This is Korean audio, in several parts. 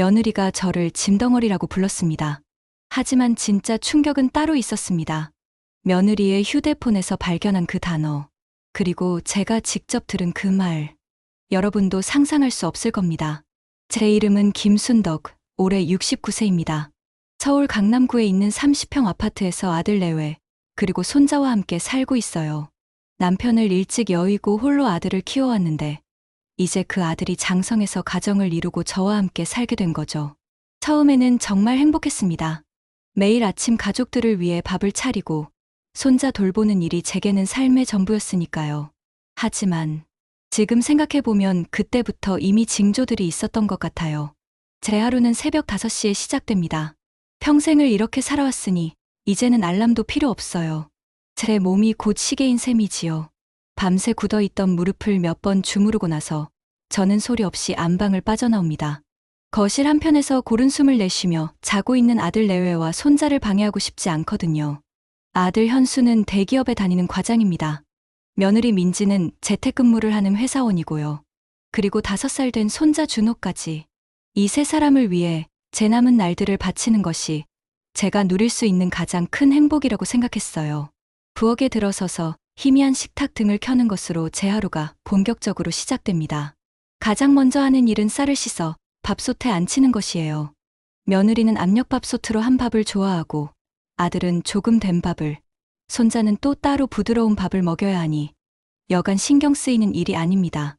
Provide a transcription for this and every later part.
며느리가 저를 짐덩어리라고 불렀습니다. 하지만 진짜 충격은 따로 있었습니다. 며느리의 휴대폰에서 발견한 그 단어, 그리고 제가 직접 들은 그 말. 여러분도 상상할 수 없을 겁니다. 제 이름은 김순덕, 올해 69세입니다. 서울 강남구에 있는 30평 아파트에서 아들 내외, 그리고 손자와 함께 살고 있어요. 남편을 일찍 여의고 홀로 아들을 키워왔는데 이제 그 아들이 장성해서 가정을 이루고 저와 함께 살게 된 거죠. 처음에는 정말 행복했습니다. 매일 아침 가족들을 위해 밥을 차리고 손자 돌보는 일이 제게는 삶의 전부였으니까요. 하지만 지금 생각해보면 그때부터 이미 징조들이 있었던 것 같아요. 제 하루는 새벽 5시에 시작됩니다. 평생을 이렇게 살아왔으니 이제는 알람도 필요 없어요. 제 몸이 곧 시계인 셈이지요. 밤새 굳어있던 무릎을 몇 번 주무르고 나서 저는 소리 없이 안방을 빠져나옵니다. 거실 한편에서 고른 숨을 내쉬며 자고 있는 아들 내외와 손자를 방해하고 싶지 않거든요. 아들 현수는 대기업에 다니는 과장입니다. 며느리 민지는 재택근무를 하는 회사원이고요. 그리고 5살 된 손자 준호까지. 이 세 사람을 위해 제 남은 날들을 바치는 것이 제가 누릴 수 있는 가장 큰 행복이라고 생각했어요. 부엌에 들어서서 희미한 식탁 등을 켜는 것으로 제 하루가 본격적으로 시작됩니다. 가장 먼저 하는 일은 쌀을 씻어 밥솥에 안치는 것이에요. 며느리는 압력밥솥으로 한 밥을 좋아하고 아들은 조금 된 밥을, 손자는 또 따로 부드러운 밥을 먹여야 하니 여간 신경 쓰이는 일이 아닙니다.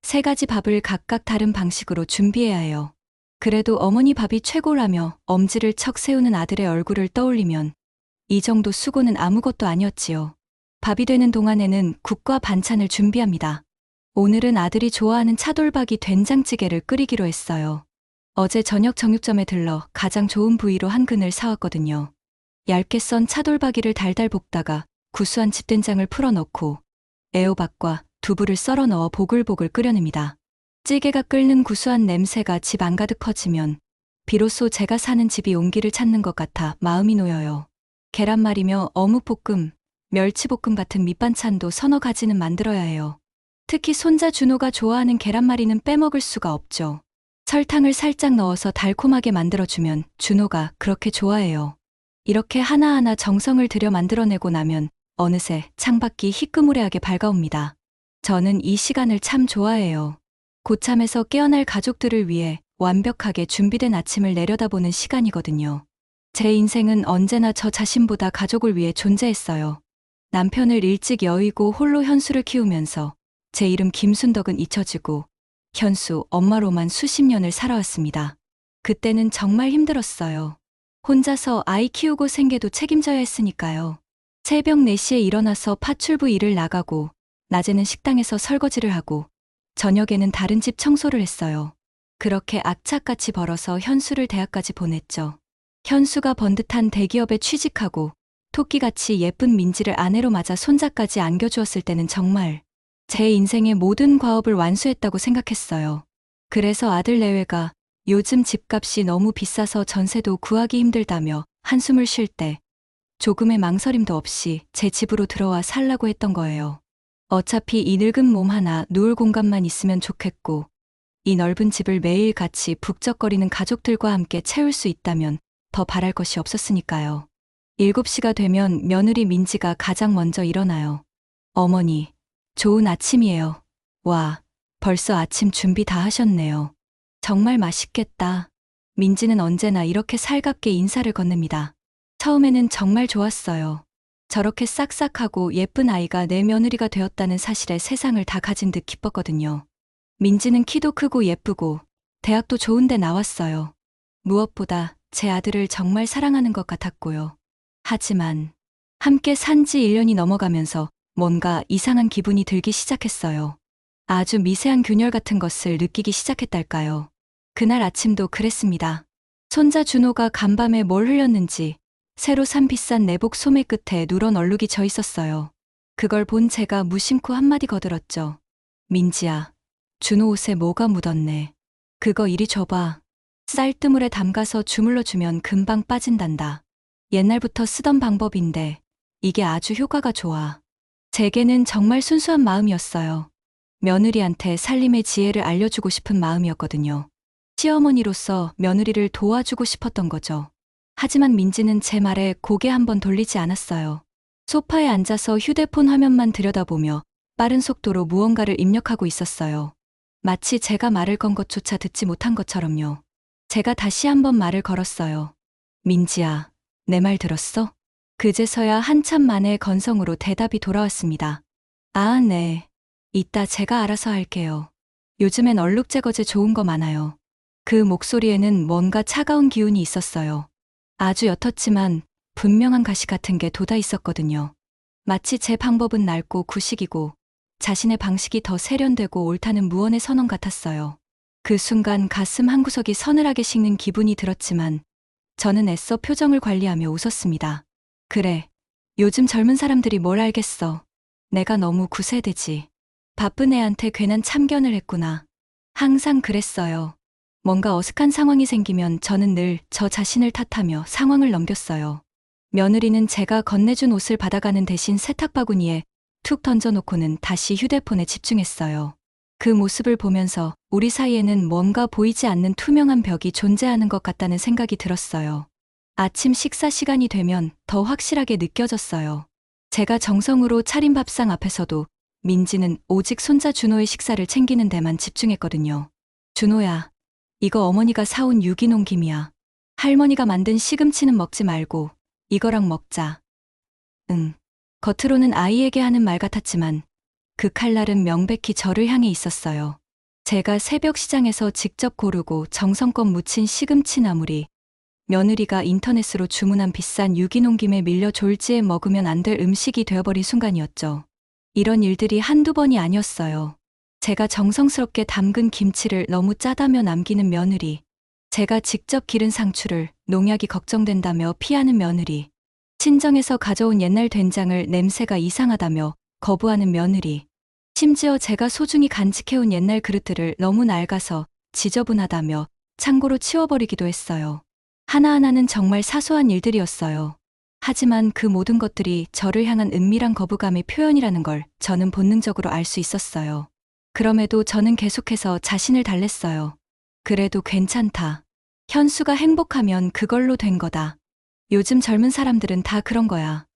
3가지 밥을 각각 다른 방식으로 준비해야 해요. 그래도 어머니 밥이 최고라며 엄지를 척 세우는 아들의 얼굴을 떠올리면 이 정도 수고는 아무것도 아니었지요. 밥이 되는 동안에는 국과 반찬을 준비합니다. 오늘은 아들이 좋아하는 차돌박이 된장찌개를 끓이기로 했어요. 어제 저녁 정육점에 들러 가장 좋은 부위로 한 근을 사왔거든요. 얇게 썬 차돌박이를 달달 볶다가 구수한 집된장을 풀어넣고 애호박과 두부를 썰어 넣어 보글보글 끓여냅니다. 찌개가 끓는 구수한 냄새가 집 안가득 퍼지면 비로소 제가 사는 집이 온기를 찾는 것 같아 마음이 놓여요. 계란말이며 어묵볶음, 멸치볶음 같은 밑반찬도 서너 가지는 만들어야 해요. 특히 손자 준호가 좋아하는 계란말이는 빼먹을 수가 없죠. 설탕을 살짝 넣어서 달콤하게 만들어주면 준호가 그렇게 좋아해요. 이렇게 하나하나 정성을 들여 만들어내고 나면 어느새 창밖이 희끄무레하게 밝아옵니다. 저는 이 시간을 참 좋아해요. 고참에서 깨어날 가족들을 위해 완벽하게 준비된 아침을 내려다보는 시간이거든요. 제 인생은 언제나 저 자신보다 가족을 위해 존재했어요. 남편을 일찍 여의고 홀로 현수를 키우면서 제 이름 김순덕은 잊혀지고 현수, 엄마로만 수십 년을 살아왔습니다. 그때는 정말 힘들었어요. 혼자서 아이 키우고 생계도 책임져야 했으니까요. 새벽 4시에 일어나서 파출부 일을 나가고 낮에는 식당에서 설거지를 하고 저녁에는 다른 집 청소를 했어요. 그렇게 악착같이 벌어서 현수를 대학까지 보냈죠. 현수가 번듯한 대기업에 취직하고 토끼같이 예쁜 민지를 아내로 맞아 손자까지 안겨주었을 때는 정말 제 인생의 모든 과업을 완수했다고 생각했어요. 그래서 아들 내외가 요즘 집값이 너무 비싸서 전세도 구하기 힘들다며 한숨을 쉴 때 조금의 망설임도 없이 제 집으로 들어와 살라고 했던 거예요. 어차피 이 늙은 몸 하나 누울 공간만 있으면 좋겠고 이 넓은 집을 매일 같이 북적거리는 가족들과 함께 채울 수 있다면 더 바랄 것이 없었으니까요. 7시가 되면 며느리 민지가 가장 먼저 일어나요. 어머니, 좋은 아침이에요. 와, 벌써 아침 준비 다 하셨네요. 정말 맛있겠다. 민지는 언제나 이렇게 살갑게 인사를 건넵니다. 처음에는 정말 좋았어요. 저렇게 싹싹하고 예쁜 아이가 내 며느리가 되었다는 사실에 세상을 다 가진 듯 기뻤거든요. 민지는 키도 크고 예쁘고 대학도 좋은 데 나왔어요. 무엇보다 제 아들을 정말 사랑하는 것 같았고요. 하지만 함께 산 지 1년이 넘어가면서 뭔가 이상한 기분이 들기 시작했어요. 아주 미세한 균열 같은 것을 느끼기 시작했달까요. 그날 아침도 그랬습니다. 손자 준호가 간밤에 뭘 흘렸는지 새로 산 비싼 내복 소매 끝에 누런 얼룩이 져 있었어요. 그걸 본 제가 무심코 한마디 거들었죠. 민지야, 준호 옷에 뭐가 묻었네. 그거 이리 줘봐. 쌀뜨물에 담가서 주물러주면 금방 빠진단다. 옛날부터 쓰던 방법인데 이게 아주 효과가 좋아. 제게는 정말 순수한 마음이었어요. 며느리한테 살림의 지혜를 알려주고 싶은 마음이었거든요. 시어머니로서 며느리를 도와주고 싶었던 거죠. 하지만 민지는 제 말에 고개 한번 돌리지 않았어요. 소파에 앉아서 휴대폰 화면만 들여다보며 빠른 속도로 무언가를 입력하고 있었어요. 마치 제가 말을 건 것조차 듣지 못한 것처럼요. 제가 다시 한번 말을 걸었어요. 민지야, 내 말 들었어? 그제서야 한참 만에 건성으로 대답이 돌아왔습니다. 아, 네. 이따 제가 알아서 할게요. 요즘엔 얼룩제거제 좋은 거 많아요. 그 목소리에는 뭔가 차가운 기운이 있었어요. 아주 옅었지만 분명한 가시 같은 게 돋아 있었거든요. 마치 제 방법은 낡고 구식이고 자신의 방식이 더 세련되고 옳다는 무언의 선언 같았어요. 그 순간 가슴 한구석이 서늘하게 식는 기분이 들었지만 저는 애써 표정을 관리하며 웃었습니다. 그래, 요즘 젊은 사람들이 뭘 알겠어. 내가 너무 구세대지. 바쁜 애한테 괜한 참견을 했구나. 항상 그랬어요. 뭔가 어색한 상황이 생기면 저는 늘 저 자신을 탓하며 상황을 넘겼어요. 며느리는 제가 건네준 옷을 받아가는 대신 세탁바구니에 툭 던져놓고는 다시 휴대폰에 집중했어요. 그 모습을 보면서 우리 사이에는 뭔가 보이지 않는 투명한 벽이 존재하는 것 같다는 생각이 들었어요. 아침 식사 시간이 되면 더 확실하게 느껴졌어요. 제가 정성으로 차린 밥상 앞에서도 민지는 오직 손자 준호의 식사를 챙기는 데만 집중했거든요. 준호야, 이거 어머니가 사온 유기농 김이야. 할머니가 만든 시금치는 먹지 말고 이거랑 먹자. 응. 겉으로는 아이에게 하는 말 같았지만 그 칼날은 명백히 저를 향해 있었어요. 제가 새벽 시장에서 직접 고르고 정성껏 무친 시금치 나물이 며느리가 인터넷으로 주문한 비싼 유기농 김에 밀려 졸지에 먹으면 안 될 음식이 되어버린 순간이었죠. 이런 일들이 한두 번이 아니었어요. 제가 정성스럽게 담근 김치를 너무 짜다며 남기는 며느리, 제가 직접 기른 상추를 농약이 걱정된다며 피하는 며느리, 친정에서 가져온 옛날 된장을 냄새가 이상하다며 거부하는 며느리, 심지어 제가 소중히 간직해온 옛날 그릇들을 너무 낡아서 지저분하다며 창고로 치워버리기도 했어요. 하나하나는 정말 사소한 일들이었어요. 하지만 그 모든 것들이 저를 향한 은밀한 거부감의 표현이라는 걸 저는 본능적으로 알 수 있었어요. 그럼에도 저는 계속해서 자신을 달랬어요. 그래도 괜찮다. 현수가 행복하면 그걸로 된 거다. 요즘 젊은 사람들은 다 그런 거야.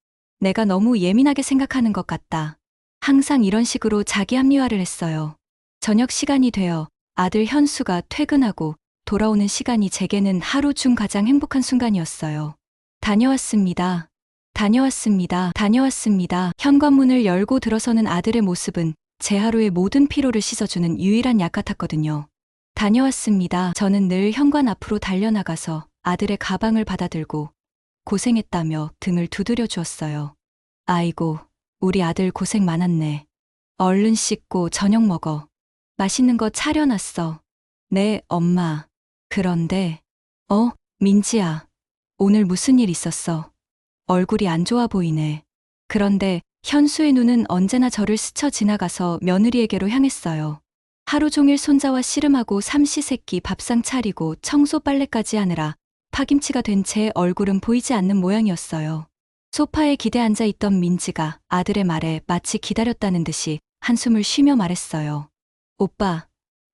내가 너무 예민하게 생각하는 것 같다. 항상 이런 식으로 자기 합리화를 했어요. 저녁 시간이 되어 아들 현수가 퇴근하고 돌아오는 시간이 제게는 하루 중 가장 행복한 순간이었어요. 다녀왔습니다. 다녀왔습니다. 다녀왔습니다. 현관문을 열고 들어서는 아들의 모습은 제 하루의 모든 피로를 씻어주는 유일한 약 같았거든요. 다녀왔습니다. 저는 늘 현관 앞으로 달려나가서 아들의 가방을 받아들고 고생했다며 등을 두드려 주었어요. 아이고, 우리 아들 고생 많았네. 얼른 씻고 저녁 먹어. 맛있는 거 차려놨어. 네, 엄마. 그런데, 민지야. 오늘 무슨 일 있었어? 얼굴이 안 좋아 보이네. 그런데 현수의 눈은 언제나 저를 스쳐 지나가서 며느리에게로 향했어요. 하루 종일 손자와 씨름하고 삼시세끼 밥상 차리고 청소 빨래까지 하느라 파김치가 된 제 얼굴은 보이지 않는 모양이었어요. 소파에 기대 앉아 있던 민지가 아들의 말에 마치 기다렸다는 듯이 한숨을 쉬며 말했어요. 오빠,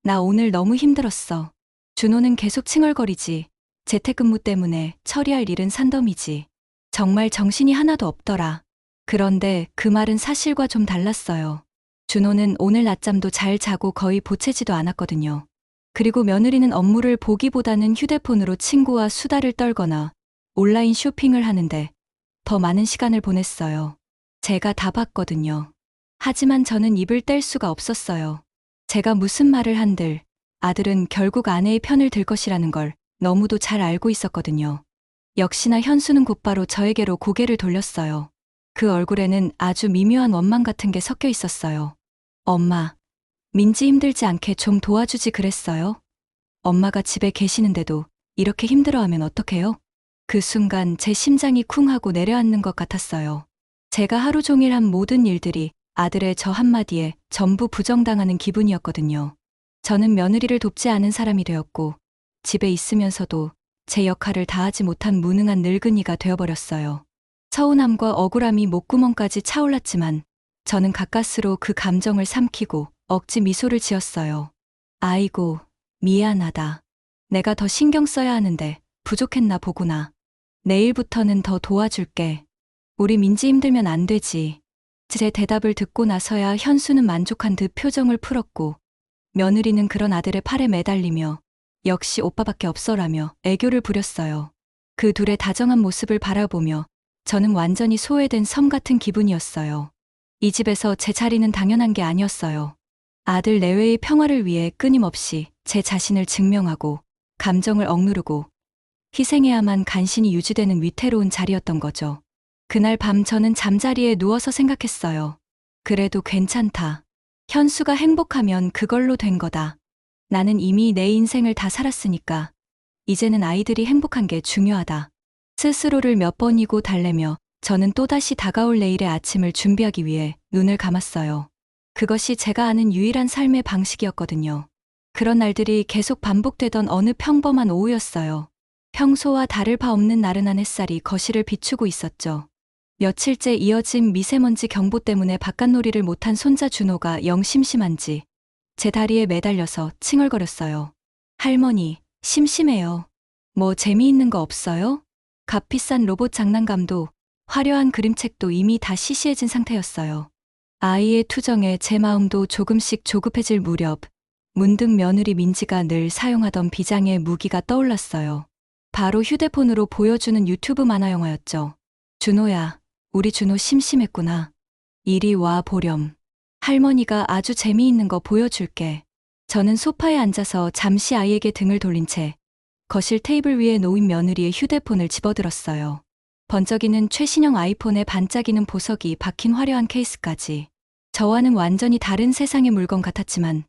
나 오늘 너무 힘들었어. 준호는 계속 칭얼거리지. 재택근무 때문에 처리할 일은 산더미지. 정말 정신이 하나도 없더라. 그런데 그 말은 사실과 좀 달랐어요. 준호는 오늘 낮잠도 잘 자고 거의 보채지도 않았거든요. 그리고 며느리는 업무를 보기보다는 휴대폰으로 친구와 수다를 떨거나 온라인 쇼핑을 하는데 더 많은 시간을 보냈어요. 제가 다 봤거든요. 하지만 저는 입을 뗄 수가 없었어요. 제가 무슨 말을 한들 아들은 결국 아내의 편을 들 것이라는 걸 너무도 잘 알고 있었거든요. 역시나 현수는 곧바로 저에게로 고개를 돌렸어요. 그 얼굴에는 아주 미묘한 원망 같은 게 섞여 있었어요. 엄마, 민지 힘들지 않게 좀 도와주지 그랬어요? 엄마가 집에 계시는데도 이렇게 힘들어하면 어떡해요? 그 순간 제 심장이 쿵 하고 내려앉는 것 같았어요. 제가 하루 종일 한 모든 일들이 아들의 저 한마디에 전부 부정당하는 기분이었거든요. 저는 며느리를 돕지 않은 사람이 되었고 집에 있으면서도 제 역할을 다하지 못한 무능한 늙은이가 되어버렸어요. 서운함과 억울함이 목구멍까지 차올랐지만 저는 가까스로 그 감정을 삼키고 억지 미소를 지었어요. 아이고, 미안하다. 내가 더 신경 써야 하는데 부족했나 보구나. 내일부터는 더 도와줄게. 우리 민지 힘들면 안 되지. 제 대답을 듣고 나서야 현수는 만족한 듯 표정을 풀었고 며느리는 그런 아들의 팔에 매달리며 역시 오빠밖에 없어라며 애교를 부렸어요. 그 둘의 다정한 모습을 바라보며 저는 완전히 소외된 섬 같은 기분이었어요. 이 집에서 제 자리는 당연한 게 아니었어요. 아들 내외의 평화를 위해 끊임없이 제 자신을 증명하고 감정을 억누르고 희생해야만 간신히 유지되는 위태로운 자리였던 거죠. 그날 밤 저는 잠자리에 누워서 생각했어요. 그래도 괜찮다. 현수가 행복하면 그걸로 된 거다. 나는 이미 내 인생을 다 살았으니까 이제는 아이들이 행복한 게 중요하다. 스스로를 몇 번이고 달래며 저는 또다시 다가올 내일의 아침을 준비하기 위해 눈을 감았어요. 그것이 제가 아는 유일한 삶의 방식이었거든요. 그런 날들이 계속 반복되던 어느 평범한 오후였어요. 평소와 다를 바 없는 나른한 햇살이 거실을 비추고 있었죠. 며칠째 이어진 미세먼지 경보 때문에 바깥놀이를 못한 손자 준호가 영 심심한지 제 다리에 매달려서 칭얼거렸어요. 할머니, 심심해요. 뭐 재미있는 거 없어요? 값비싼 로봇 장난감도 화려한 그림책도 이미 다 시시해진 상태였어요. 아이의 투정에 제 마음도 조금씩 조급해질 무렵 문득 며느리 민지가 늘 사용하던 비장의 무기가 떠올랐어요. 바로 휴대폰으로 보여주는 유튜브 만화 영화였죠. 준호야, 우리 준호 심심했구나. 이리 와 보렴. 할머니가 아주 재미있는 거 보여줄게. 저는 소파에 앉아서 잠시 아이에게 등을 돌린 채 거실 테이블 위에 놓인 며느리의 휴대폰을 집어들었어요. 번쩍이는 최신형 아이폰에 반짝이는 보석이 박힌 화려한 케이스까지. 저와는 완전히 다른 세상의 물건 같았지만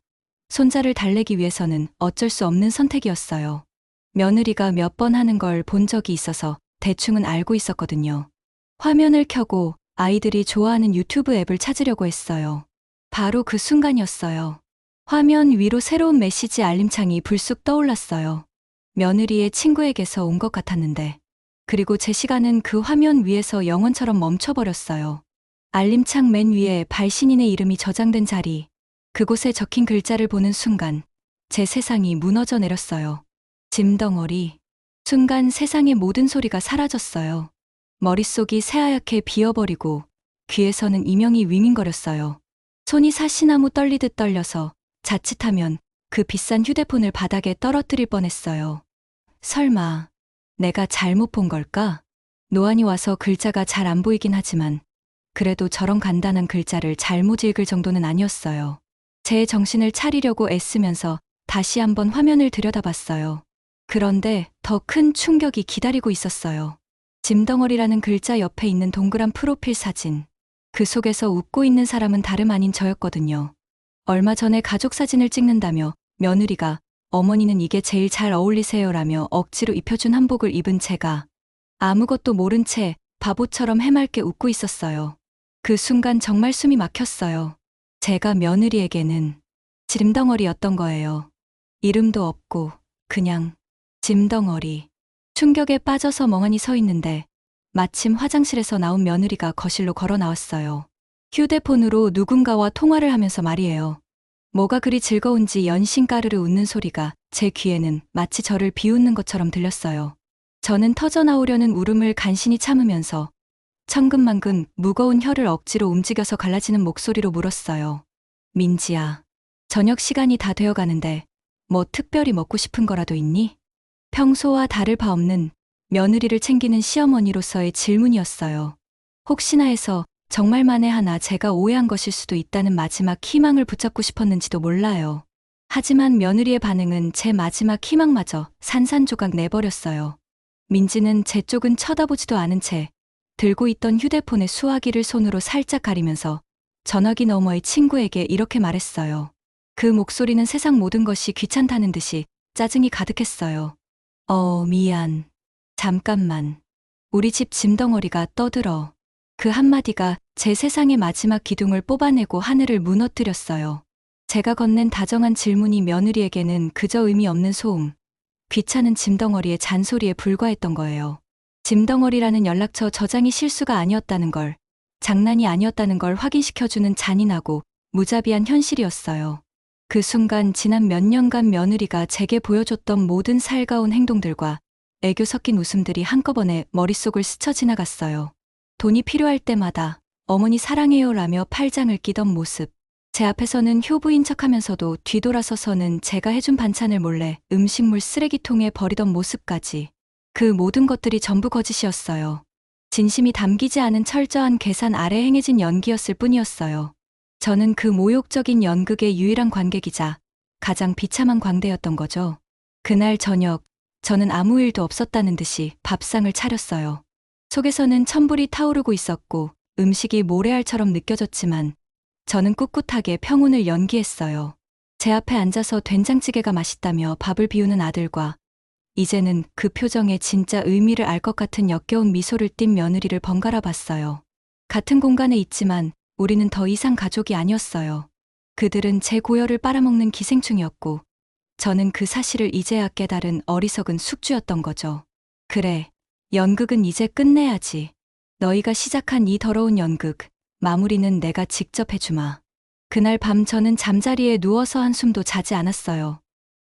손자를 달래기 위해서는 어쩔 수 없는 선택이었어요. 며느리가 몇 번 하는 걸 본 적이 있어서 대충은 알고 있었거든요. 화면을 켜고 아이들이 좋아하는 유튜브 앱을 찾으려고 했어요. 바로 그 순간이었어요. 화면 위로 새로운 메시지 알림창이 불쑥 떠올랐어요. 며느리의 친구에게서 온 것 같았는데, 그리고 제 시간은 그 화면 위에서 영원처럼 멈춰버렸어요. 알림창 맨 위에 발신인의 이름이 저장된 자리, 그곳에 적힌 글자를 보는 순간 제 세상이 무너져 내렸어요. 짐덩어리. 순간 세상의 모든 소리가 사라졌어요. 머릿속이 새하얗게 비어버리고 귀에서는 이명이 윙윙거렸어요. 손이 사시나무 떨리듯 떨려서 자칫하면 그 비싼 휴대폰을 바닥에 떨어뜨릴 뻔했어요. 설마 내가 잘못 본 걸까? 노안이 와서 글자가 잘 안 보이긴 하지만 그래도 저런 간단한 글자를 잘못 읽을 정도는 아니었어요. 제 정신을 차리려고 애쓰면서 다시 한번 화면을 들여다봤어요. 그런데 더 큰 충격이 기다리고 있었어요. 짐덩어리라는 글자 옆에 있는 동그란 프로필 사진. 그 속에서 웃고 있는 사람은 다름 아닌 저였거든요. 얼마 전에 가족 사진을 찍는다며 며느리가 어머니는 이게 제일 잘 어울리세요라며 억지로 입혀준 한복을 입은 제가 아무것도 모른 채 바보처럼 해맑게 웃고 있었어요. 그 순간 정말 숨이 막혔어요. 제가 며느리에게는 짐덩어리였던 거예요. 이름도 없고 그냥 짐덩어리. 충격에 빠져서 멍하니 서 있는데 마침 화장실에서 나온 며느리가 거실로 걸어 나왔어요. 휴대폰으로 누군가와 통화를 하면서 말이에요. 뭐가 그리 즐거운지 연신 까르르 웃는 소리가 제 귀에는 마치 저를 비웃는 것처럼 들렸어요. 저는 터져나오려는 울음을 간신히 참으면서 천근만근 무거운 혀를 억지로 움직여서 갈라지는 목소리로 물었어요. 민지야, 저녁 시간이 다 되어가는데 뭐 특별히 먹고 싶은 거라도 있니? 평소와 다를 바 없는 며느리를 챙기는 시어머니로서의 질문이었어요. 혹시나 해서 정말 만에 하나 제가 오해한 것일 수도 있다는 마지막 희망을 붙잡고 싶었는지도 몰라요. 하지만 며느리의 반응은 제 마지막 희망마저 산산조각 내버렸어요. 민지는 제 쪽은 쳐다보지도 않은 채 들고 있던 휴대폰의 수화기를 손으로 살짝 가리면서 전화기 너머의 친구에게 이렇게 말했어요. 그 목소리는 세상 모든 것이 귀찮다는 듯이 짜증이 가득했어요. 미안. 잠깐만. 우리 집 짐덩어리가 떠들어. 그 한마디가 제 세상의 마지막 기둥을 뽑아내고 하늘을 무너뜨렸어요. 제가 건넨 다정한 질문이 며느리에게는 그저 의미 없는 소음, 귀찮은 짐덩어리의 잔소리에 불과했던 거예요. 짐덩어리라는 연락처 저장이 실수가 아니었다는 걸, 장난이 아니었다는 걸 확인시켜주는 잔인하고 무자비한 현실이었어요. 그 순간 지난 몇 년간 며느리가 제게 보여줬던 모든 살가운 행동들과 애교 섞인 웃음들이 한꺼번에 머릿속을 스쳐 지나갔어요. 돈이 필요할 때마다 어머니 사랑해요라며 팔짱을 끼던 모습. 제 앞에서는 효부인 척하면서도 뒤돌아서서는 제가 해준 반찬을 몰래 음식물 쓰레기통에 버리던 모습까지. 그 모든 것들이 전부 거짓이었어요. 진심이 담기지 않은 철저한 계산 아래 행해진 연기였을 뿐이었어요. 저는 그 모욕적인 연극의 유일한 관객이자 가장 비참한 광대였던 거죠. 그날 저녁, 저는 아무 일도 없었다는 듯이 밥상을 차렸어요. 속에서는 천불이 타오르고 있었고 음식이 모래알처럼 느껴졌지만 저는 꿋꿋하게 평온을 연기했어요. 제 앞에 앉아서 된장찌개가 맛있다며 밥을 비우는 아들과 이제는 그 표정에 진짜 의미를 알 것 같은 역겨운 미소를 띤 며느리를 번갈아 봤어요. 같은 공간에 있지만 우리는 더 이상 가족이 아니었어요. 그들은 제 고열을 빨아먹는 기생충이었고 저는 그 사실을 이제야 깨달은 어리석은 숙주였던 거죠. 그래, 연극은 이제 끝내야지. 너희가 시작한 이 더러운 연극, 마무리는 내가 직접 해주마. 그날 밤 저는 잠자리에 누워서 한숨도 자지 않았어요.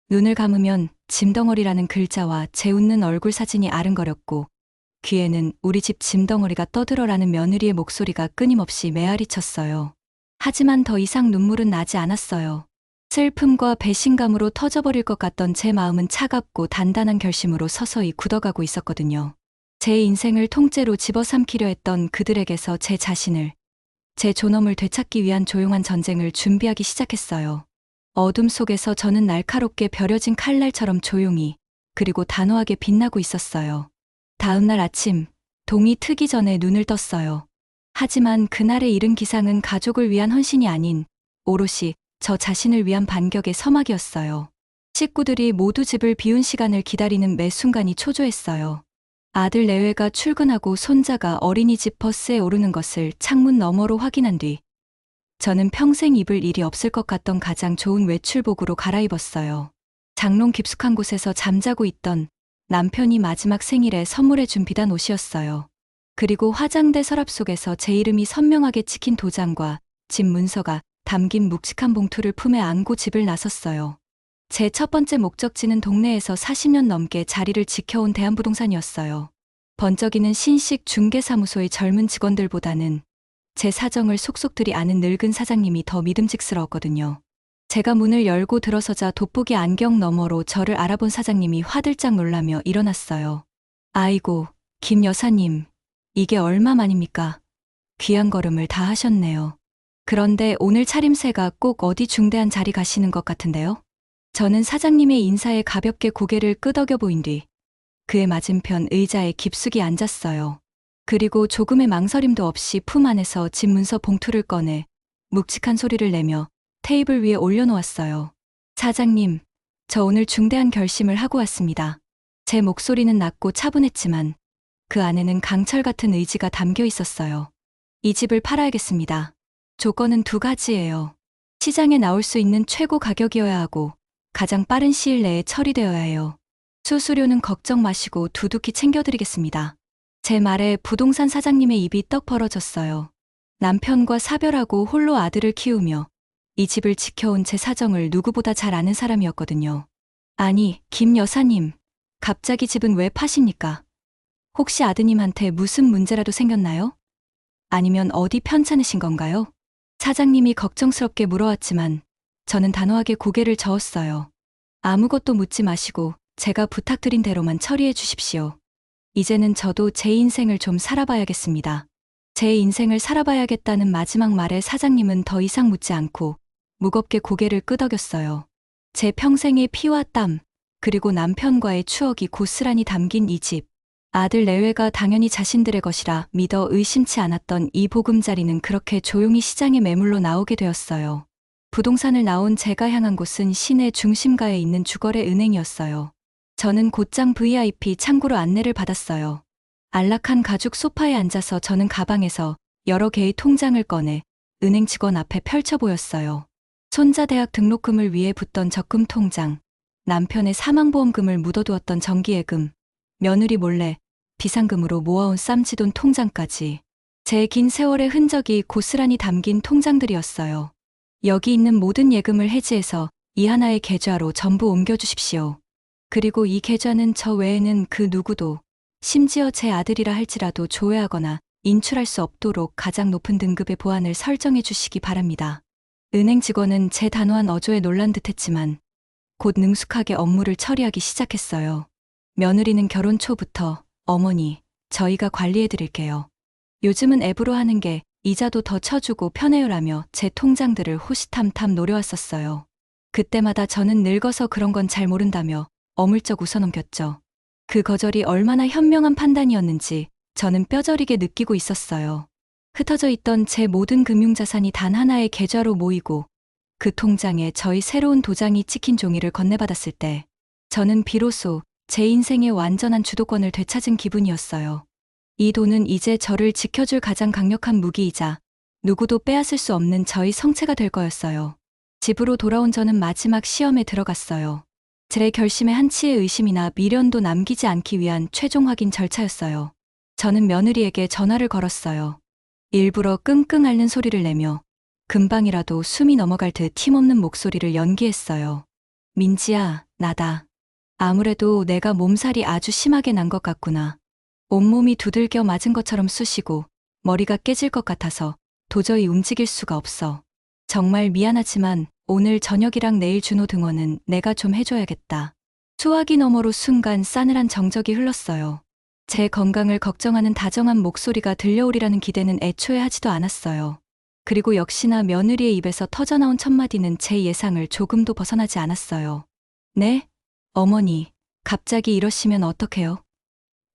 눈을 감으면 짐덩어리라는 글자와 제 웃는 얼굴 사진이 아른거렸고 귀에는 우리 집 짐덩어리가 떠들어라는 며느리의 목소리가 끊임없이 메아리 쳤어요. 하지만 더 이상 눈물은 나지 않았어요. 슬픔과 배신감으로 터져버릴 것 같던 제 마음은 차갑고 단단한 결심으로 서서히 굳어가고 있었거든요. 제 인생을 통째로 집어삼키려 했던 그들에게서 제 자신을, 제 존엄을 되찾기 위한 조용한 전쟁을 준비하기 시작했어요. 어둠 속에서 저는 날카롭게 벼려진 칼날처럼 조용히 그리고 단호하게 빛나고 있었어요. 다음 날 아침, 동이 트기 전에 눈을 떴어요. 하지만 그날의 이른 기상은 가족을 위한 헌신이 아닌 오롯이 저 자신을 위한 반격의 서막이었어요. 식구들이 모두 집을 비운 시간을 기다리는 매 순간이 초조했어요. 아들 내외가 출근하고 손자가 어린이집 버스에 오르는 것을 창문 너머로 확인한 뒤 저는 평생 입을 일이 없을 것 같던 가장 좋은 외출복으로 갈아입었어요. 장롱 깊숙한 곳에서 잠자고 있던 남편이 마지막 생일에 선물해준 비단 옷이었어요. 그리고 화장대 서랍 속에서 제 이름이 선명하게 찍힌 도장과 집 문서가 담긴 묵직한 봉투를 품에 안고 집을 나섰어요. 제 첫 번째 목적지는 동네에서 40년 넘게 자리를 지켜온 대한부동산이었어요. 번쩍이는 신식 중개사무소의 젊은 직원들보다는 제 사정을 속속들이 아는 늙은 사장님이 더 믿음직스러웠거든요. 제가 문을 열고 들어서자 돋보기 안경 너머로 저를 알아본 사장님이 화들짝 놀라며 일어났어요. 아이고, 김 여사님, 이게 얼마만입니까? 귀한 걸음을 다 하셨네요. 그런데 오늘 차림새가 꼭 어디 중대한 자리 가시는 것 같은데요? 저는 사장님의 인사에 가볍게 고개를 끄덕여 보인 뒤 그의 맞은편 의자에 깊숙이 앉았어요. 그리고 조금의 망설임도 없이 품 안에서 집 문서 봉투를 꺼내 묵직한 소리를 내며 테이블 위에 올려놓았어요. 사장님, 저 오늘 중대한 결심을 하고 왔습니다. 제 목소리는 낮고 차분했지만 그 안에는 강철 같은 의지가 담겨 있었어요. 이 집을 팔아야겠습니다. 조건은 두 가지예요. 시장에 나올 수 있는 최고 가격이어야 하고 가장 빠른 시일 내에 처리되어야 해요. 수수료는 걱정 마시고 두둑히 챙겨드리겠습니다. 제 말에 부동산 사장님의 입이 떡 벌어졌어요. 남편과 사별하고 홀로 아들을 키우며 이 집을 지켜온 제 사정을 누구보다 잘 아는 사람이었거든요. 아니, 김 여사님, 갑자기 집은 왜 파십니까? 혹시 아드님한테 무슨 문제라도 생겼나요? 아니면 어디 편찮으신 건가요? 사장님이 걱정스럽게 물어왔지만 저는 단호하게 고개를 저었어요. 아무것도 묻지 마시고 제가 부탁드린 대로만 처리해 주십시오. 이제는 저도 제 인생을 좀 살아봐야겠습니다. 제 인생을 살아봐야겠다는 마지막 말에 사장님은 더 이상 묻지 않고 무겁게 고개를 끄덕였어요. 제 평생의 피와 땀, 그리고 남편과의 추억이 고스란히 담긴 이 집. 아들 내외가 당연히 자신들의 것이라 믿어 의심치 않았던 이 보금자리는 그렇게 조용히 시장의 매물로 나오게 되었어요. 부동산을 나온 제가 향한 곳은 시내 중심가에 있는 주거래 은행이었어요. 저는 곧장 VIP 창구로 안내를 받았어요. 안락한 가죽 소파에 앉아서 저는 가방에서 여러 개의 통장을 꺼내 은행 직원 앞에 펼쳐 보였어요. 손자 대학 등록금을 위해 붓던 적금 통장, 남편의 사망보험금을 묻어두었던 정기예금, 며느리 몰래 비상금으로 모아온 쌈지돈 통장까지 제 긴 세월의 흔적이 고스란히 담긴 통장들이었어요. 여기 있는 모든 예금을 해지해서 이 하나의 계좌로 전부 옮겨주십시오. 그리고 이 계좌는 저 외에는 그 누구도, 심지어 제 아들이라 할지라도 조회하거나 인출할 수 없도록 가장 높은 등급의 보안을 설정해 주시기 바랍니다. 은행 직원은 제 단호한 어조에 놀란 듯했지만 곧 능숙하게 업무를 처리하기 시작했어요. 며느리는 결혼 초부터 어머니, 저희가 관리해 드릴게요. 요즘은 앱으로 하는 게 이자도 더 쳐주고 편해요라며 제 통장들을 호시탐탐 노려왔었어요. 그때마다 저는 늙어서 그런 건 잘 모른다며 어물쩍 웃어넘겼죠. 그 거절이 얼마나 현명한 판단이었는지 저는 뼈저리게 느끼고 있었어요. 흩어져 있던 제 모든 금융자산이 단 하나의 계좌로 모이고 그 통장에 저희 새로운 도장이 찍힌 종이를 건네받았을 때 저는 비로소 제 인생의 완전한 주도권을 되찾은 기분이었어요. 이 돈은 이제 저를 지켜줄 가장 강력한 무기이자 누구도 빼앗을 수 없는 저희 성체가 될 거였어요. 집으로 돌아온 저는 마지막 시험에 들어갔어요. 제 결심에 한치의 의심이나 미련도 남기지 않기 위한 최종 확인 절차였어요. 저는 며느리에게 전화를 걸었어요. 일부러 끙끙 앓는 소리를 내며 금방이라도 숨이 넘어갈 듯 힘없는 목소리를 연기했어요. 민지야, 나다. 아무래도 내가 몸살이 아주 심하게 난 것 같구나. 온몸이 두들겨 맞은 것처럼 쑤시고 머리가 깨질 것 같아서 도저히 움직일 수가 없어. 정말 미안하지만 오늘 저녁이랑 내일 준호 등원은 내가 좀 해줘야겠다. 수화기 너머로 순간 싸늘한 정적이 흘렀어요. 제 건강을 걱정하는 다정한 목소리가 들려오리라는 기대는 애초에 하지도 않았어요. 그리고 역시나 며느리의 입에서 터져나온 첫마디는 제 예상을 조금도 벗어나지 않았어요. 네? 어머니, 갑자기 이러시면 어떡해요?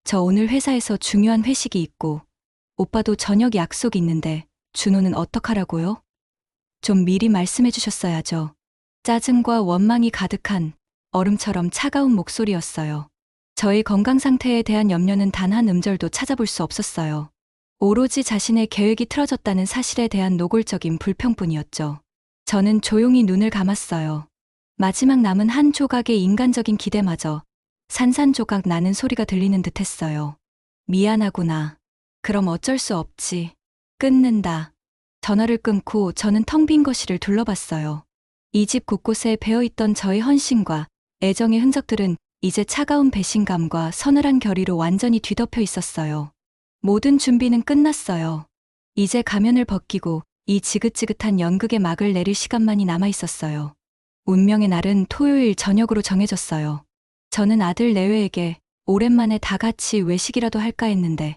저 오늘 회사에서 중요한 회식이 있고 오빠도 저녁 약속이 있는데 준호는 어떡하라고요? 좀 미리 말씀해 주셨어야죠. 짜증과 원망이 가득한 얼음처럼 차가운 목소리였어요. 저의 건강 상태에 대한 염려는 단 한 음절도 찾아볼 수 없었어요. 오로지 자신의 계획이 틀어졌다는 사실에 대한 노골적인 불평뿐이었죠. 저는 조용히 눈을 감았어요. 마지막 남은 한 조각의 인간적인 기대마저 산산조각 나는 소리가 들리는 듯했어요. 미안하구나. 그럼 어쩔 수 없지. 끊는다. 전화를 끊고 저는 텅 빈 거실을 둘러봤어요. 이 집 곳곳에 배어있던 저의 헌신과 애정의 흔적들은 이제 차가운 배신감과 서늘한 결의로 완전히 뒤덮여 있었어요. 모든 준비는 끝났어요. 이제 가면을 벗기고 이 지긋지긋한 연극의 막을 내릴 시간만이 남아 있었어요. 운명의 날은 토요일 저녁으로 정해졌어요. 저는 아들 내외에게 오랜만에 다 같이 외식이라도 할까 했는데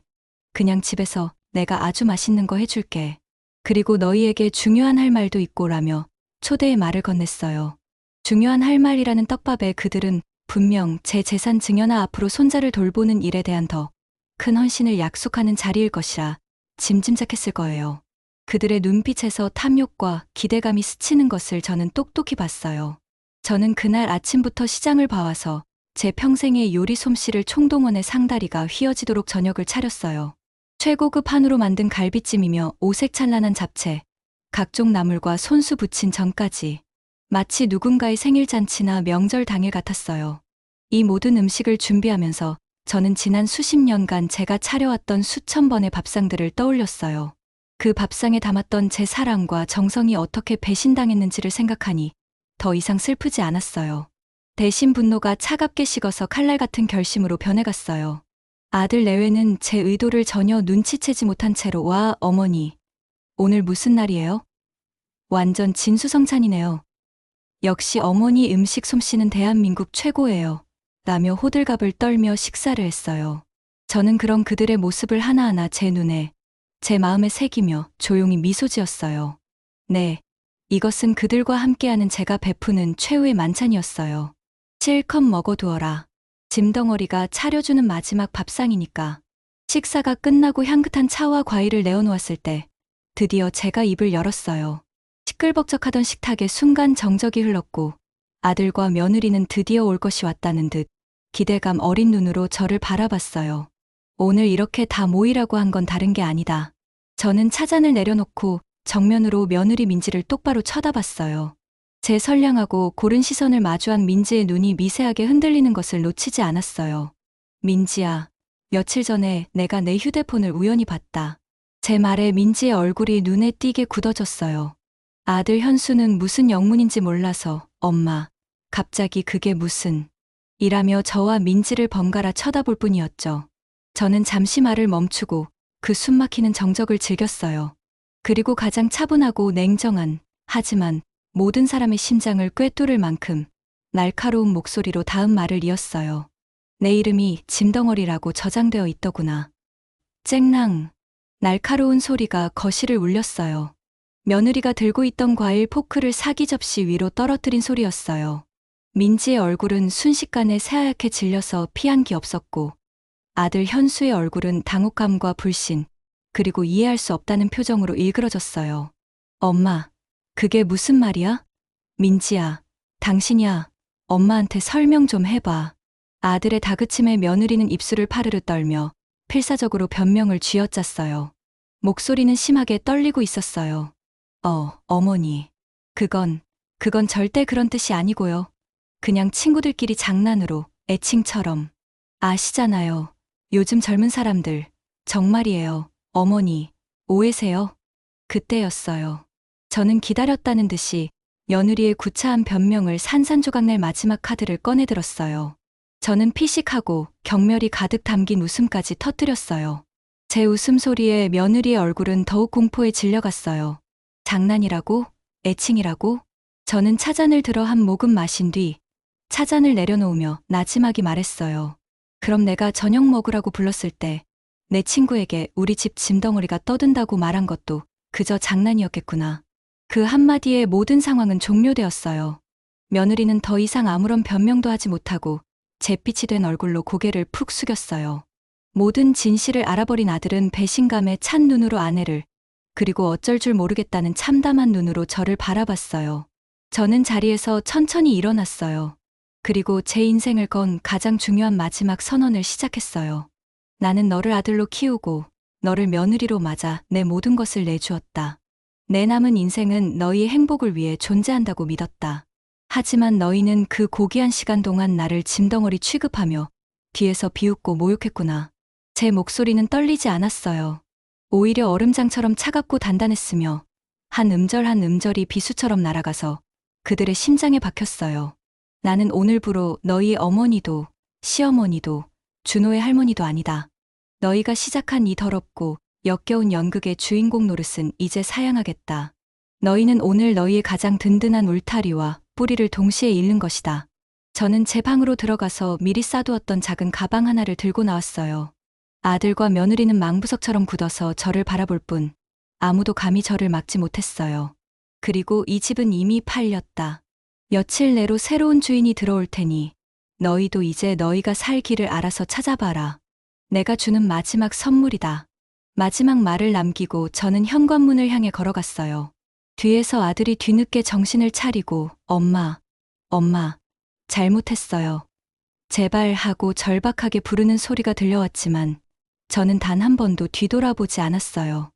그냥 집에서 내가 아주 맛있는 거 해줄게. 그리고 너희에게 중요한 할 말도 있고라며 초대의 말을 건넸어요. 중요한 할 말이라는 떡밥에 그들은 분명 제 재산 증여나 앞으로 손자를 돌보는 일에 대한 더 큰 헌신을 약속하는 자리일 것이라 짐짐작했을 거예요. 그들의 눈빛에서 탐욕과 기대감이 스치는 것을 저는 똑똑히 봤어요. 저는 그날 아침부터 시장을 봐와서 제 평생의 요리 솜씨를 총동원해 상다리가 휘어지도록 저녁을 차렸어요. 최고급 한우로 만든 갈비찜이며 오색찬란한 잡채, 각종 나물과 손수 부친 전까지 마치 누군가의 생일잔치나 명절 당일 같았어요. 이 모든 음식을 준비하면서 저는 지난 수십 년간 제가 차려왔던 수천 번의 밥상들을 떠올렸어요. 그 밥상에 담았던 제 사랑과 정성이 어떻게 배신당했는지를 생각하니 더 이상 슬프지 않았어요. 대신 분노가 차갑게 식어서 칼날 같은 결심으로 변해갔어요. 아들 내외는 제 의도를 전혀 눈치채지 못한 채로 와, 어머니. 오늘 무슨 날이에요? 완전 진수성찬이네요. 역시 어머니 음식 솜씨는 대한민국 최고예요. 라며 호들갑을 떨며 식사를 했어요. 저는 그런 그들의 모습을 하나하나 제 눈에, 제 마음에 새기며 조용히 미소 지었어요. 네, 이것은 그들과 함께하는 제가 베푸는 최후의 만찬이었어요. 실컷 먹어두어라. 짐덩어리가 차려주는 마지막 밥상이니까. 식사가 끝나고 향긋한 차와 과일을 내어놓았을 때 드디어 제가 입을 열었어요. 시끌벅적하던 식탁에 순간 정적이 흘렀고 아들과 며느리는 드디어 올 것이 왔다는 듯 기대감 어린 눈으로 저를 바라봤어요. 오늘 이렇게 다 모이라고 한 건 다른 게 아니다. 저는 차잔을 내려놓고 정면으로 며느리 민지를 똑바로 쳐다봤어요. 제 선량하고 고른 시선을 마주한 민지의 눈이 미세하게 흔들리는 것을 놓치지 않았어요. 민지야, 며칠 전에 내가 내 휴대폰을 우연히 봤다. 제 말에 민지의 얼굴이 눈에 띄게 굳어졌어요. 아들 현수는 무슨 영문인지 몰라서 엄마, 갑자기 그게 무슨 이라며 저와 민지를 번갈아 쳐다볼 뿐이었죠. 저는 잠시 말을 멈추고 그 숨막히는 정적을 즐겼어요. 그리고 가장 차분하고 냉정한, 하지만 모든 사람의 심장을 꿰뚫을 만큼 날카로운 목소리로 다음 말을 이었어요. 내 이름이 짐덩어리라고 저장되어 있더구나. 쨍랑. 날카로운 소리가 거실을 울렸어요. 며느리가 들고 있던 과일 포크를 사기 접시 위로 떨어뜨린 소리였어요. 민지의 얼굴은 순식간에 새하얗게 질려서 피한기 없었고, 아들 현수의 얼굴은 당혹감과 불신, 그리고 이해할 수 없다는 표정으로 일그러졌어요. 엄마, 그게 무슨 말이야? 민지야, 당신이야. 엄마한테 설명 좀 해봐. 아들의 다그침에 며느리는 입술을 파르르 떨며 필사적으로 변명을 쥐어짰어요. 목소리는 심하게 떨리고 있었어요. 어머니. 그건 절대 그런 뜻이 아니고요. 그냥 친구들끼리 장난으로, 애칭처럼. 아시잖아요. 요즘 젊은 사람들. 정말이에요. 어머니, 오해세요? 그때였어요. 저는 기다렸다는 듯이 며느리의 구차한 변명을 산산조각낼 마지막 카드를 꺼내들었어요. 저는 피식하고 경멸이 가득 담긴 웃음까지 터뜨렸어요. 제 웃음소리에 며느리의 얼굴은 더욱 공포에 질려갔어요. 장난이라고? 애칭이라고? 저는 차잔을 들어 한 모금 마신 뒤 차잔을 내려놓으며 나지막이 말했어요. 그럼 내가 저녁 먹으라고 불렀을 때 내 친구에게 우리 집 짐덩어리가 떠든다고 말한 것도 그저 장난이었겠구나. 그 한마디에 모든 상황은 종료되었어요. 며느리는 더 이상 아무런 변명도 하지 못하고 잿빛이 된 얼굴로 고개를 푹 숙였어요. 모든 진실을 알아버린 아들은 배신감에 찬 눈으로 아내를, 그리고 어쩔 줄 모르겠다는 참담한 눈으로 저를 바라봤어요. 저는 자리에서 천천히 일어났어요. 그리고 제 인생을 건 가장 중요한 마지막 선언을 시작했어요. 나는 너를 아들로 키우고 너를 며느리로 맞아 내 모든 것을 내주었다. 내 남은 인생은 너희의 행복을 위해 존재한다고 믿었다. 하지만 너희는 그 고귀한 시간 동안 나를 짐덩어리 취급하며 뒤에서 비웃고 모욕했구나. 제 목소리는 떨리지 않았어요. 오히려 얼음장처럼 차갑고 단단했으며 한 음절 한 음절이 비수처럼 날아가서 그들의 심장에 박혔어요. 나는 오늘부로 너희의 어머니도 시어머니도 준호의 할머니도 아니다. 너희가 시작한 이 더럽고 역겨운 연극의 주인공 노릇은 이제 사양하겠다. 너희는 오늘 너희의 가장 든든한 울타리와 뿌리를 동시에 잃는 것이다. 저는 제 방으로 들어가서 미리 싸두었던 작은 가방 하나를 들고 나왔어요. 아들과 며느리는 망부석처럼 굳어서 저를 바라볼 뿐 아무도 감히 저를 막지 못했어요. 그리고 이 집은 이미 팔렸다. 며칠 내로 새로운 주인이 들어올 테니 너희도 이제 너희가 살 길을 알아서 찾아봐라. 내가 주는 마지막 선물이다. 마지막 말을 남기고 저는 현관문을 향해 걸어갔어요. 뒤에서 아들이 뒤늦게 정신을 차리고 엄마, 잘못했어요. 제발 하고 절박하게 부르는 소리가 들려왔지만 저는 단 한 번도 뒤돌아보지 않았어요.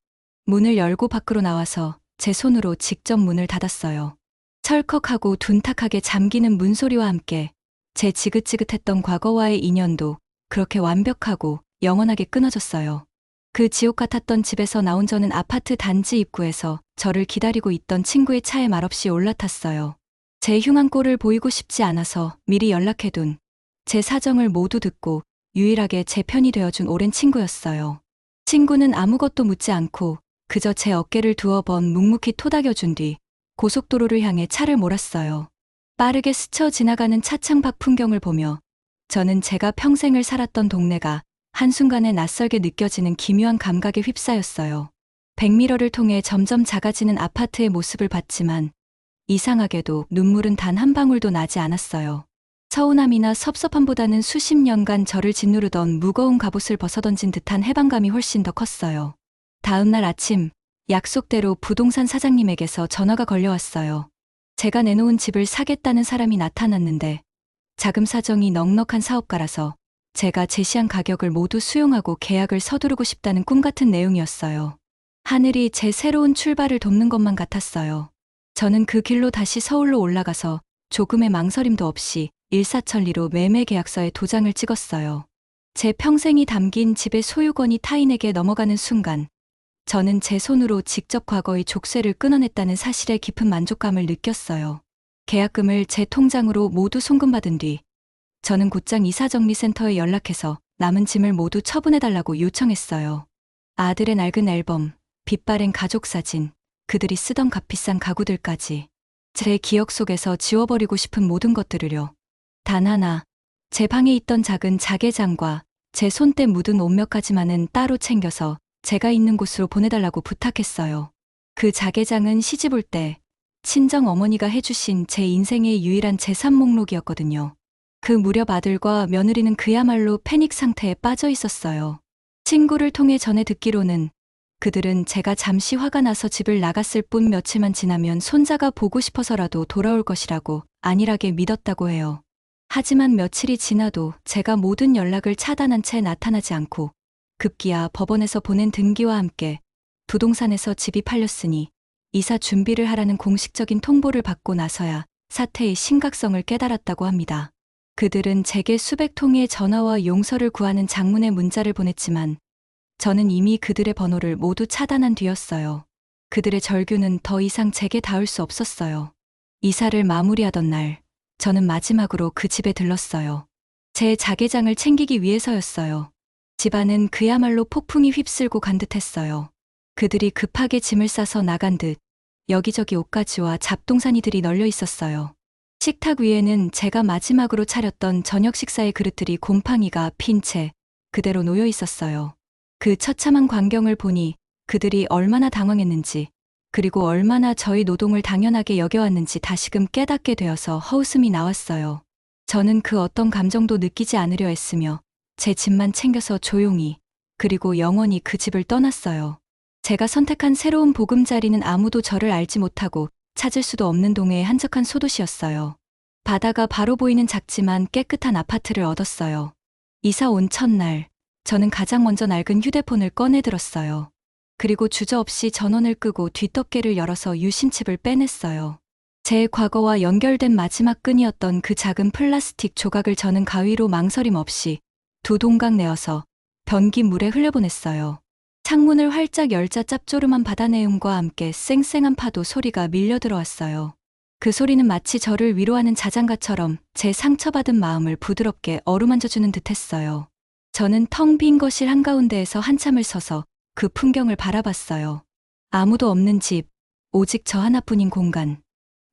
문을 열고 밖으로 나와서 제 손으로 직접 문을 닫았어요. 철컥하고 둔탁하게 잠기는 문소리와 함께 제 지긋지긋했던 과거와의 인연도 그렇게 완벽하고 영원하게 끊어졌어요. 그 지옥 같았던 집에서 나온 저는 아파트 단지 입구에서 저를 기다리고 있던 친구의 차에 말없이 올라탔어요. 제 흉한 꼴을 보이고 싶지 않아서 미리 연락해둔 제 사정을 모두 듣고 유일하게 제 편이 되어준 오랜 친구였어요. 친구는 아무것도 묻지 않고 그저 제 어깨를 두어 번 묵묵히 토닥여준 뒤 고속도로를 향해 차를 몰았어요. 빠르게 스쳐 지나가는 차창 밖 풍경을 보며 저는 제가 평생을 살았던 동네가 한순간에 낯설게 느껴지는 기묘한 감각에 휩싸였어요. 백미러를 통해 점점 작아지는 아파트의 모습을 봤지만 이상하게도 눈물은 단 한 방울도 나지 않았어요. 서운함이나 섭섭함보다는 수십 년간 저를 짓누르던 무거운 갑옷을 벗어던진 듯한 해방감이 훨씬 더 컸어요. 다음 날 아침, 약속대로 부동산 사장님에게서 전화가 걸려왔어요. 제가 내놓은 집을 사겠다는 사람이 나타났는데 자금 사정이 넉넉한 사업가라서 제가 제시한 가격을 모두 수용하고 계약을 서두르고 싶다는 꿈같은 내용이었어요. 하늘이 제 새로운 출발을 돕는 것만 같았어요. 저는 그 길로 다시 서울로 올라가서 조금의 망설임도 없이 일사천리로 매매 계약서에 도장을 찍었어요. 제 평생이 담긴 집의 소유권이 타인에게 넘어가는 순간 저는 제 손으로 직접 과거의 족쇄를 끊어냈다는 사실에 깊은 만족감을 느꼈어요. 계약금을 제 통장으로 모두 송금받은 뒤 저는 곧장 이사정리센터에 연락해서 남은 짐을 모두 처분해달라고 요청했어요. 아들의 낡은 앨범, 빛바랜 가족사진, 그들이 쓰던 값비싼 가구들까지 제 기억 속에서 지워버리고 싶은 모든 것들을요. 단 하나, 제 방에 있던 작은 자개장과 제 손때 묻은 옷 몇 가지만은 따로 챙겨서 제가 있는 곳으로 보내달라고 부탁했어요. 그 자개장은 시집 올 때 친정 어머니가 해주신 제 인생의 유일한 재산 목록이었거든요. 그 무렵 아들과 며느리는 그야말로 패닉 상태에 빠져 있었어요. 친구를 통해 전해 듣기로는 그들은 제가 잠시 화가 나서 집을 나갔을 뿐 며칠만 지나면 손자가 보고 싶어서라도 돌아올 것이라고 안일하게 믿었다고 해요. 하지만 며칠이 지나도 제가 모든 연락을 차단한 채 나타나지 않고 급기야 법원에서 보낸 등기와 함께 부동산에서 집이 팔렸으니 이사 준비를 하라는 공식적인 통보를 받고 나서야 사태의 심각성을 깨달았다고 합니다. 그들은 제게 수백 통의 전화와 용서를 구하는 장문의 문자를 보냈지만 저는 이미 그들의 번호를 모두 차단한 뒤였어요. 그들의 절규는 더 이상 제게 닿을 수 없었어요. 이사를 마무리하던 날, 저는 마지막으로 그 집에 들렀어요. 제 자개장을 챙기기 위해서였어요. 집안은 그야말로 폭풍이 휩쓸고 간 듯했어요. 그들이 급하게 짐을 싸서 나간 듯 여기저기 옷가지와 잡동사니들이 널려 있었어요. 식탁 위에는 제가 마지막으로 차렸던 저녁 식사의 그릇들이 곰팡이가 핀 채 그대로 놓여 있었어요. 그 처참한 광경을 보니 그들이 얼마나 당황했는지, 그리고 얼마나 저희 노동을 당연하게 여겨왔는지 다시금 깨닫게 되어서 허웃음이 나왔어요. 저는 그 어떤 감정도 느끼지 않으려 했으며 제 집만 챙겨서 조용히, 그리고 영원히 그 집을 떠났어요. 제가 선택한 새로운 보금자리는 아무도 저를 알지 못하고 찾을 수도 없는 동해의 한적한 소도시였어요. 바다가 바로 보이는 작지만 깨끗한 아파트를 얻었어요. 이사 온 첫날, 저는 가장 먼저 낡은 휴대폰을 꺼내들었어요. 그리고 주저없이 전원을 끄고 뒷덮개를 열어서 유심칩을 빼냈어요. 제 과거와 연결된 마지막 끈이었던 그 작은 플라스틱 조각을 저는 가위로 망설임 없이 두 동강 내어서 변기 물에 흘려보냈어요. 창문을 활짝 열자 짭조름한 바다 내음과 함께 쌩쌩한 파도 소리가 밀려 들어왔어요. 그 소리는 마치 저를 위로하는 자장가처럼 제 상처받은 마음을 부드럽게 어루만져주는 듯했어요. 저는 텅 빈 거실 한가운데에서 한참을 서서 그 풍경을 바라봤어요. 아무도 없는 집, 오직 저 하나뿐인 공간.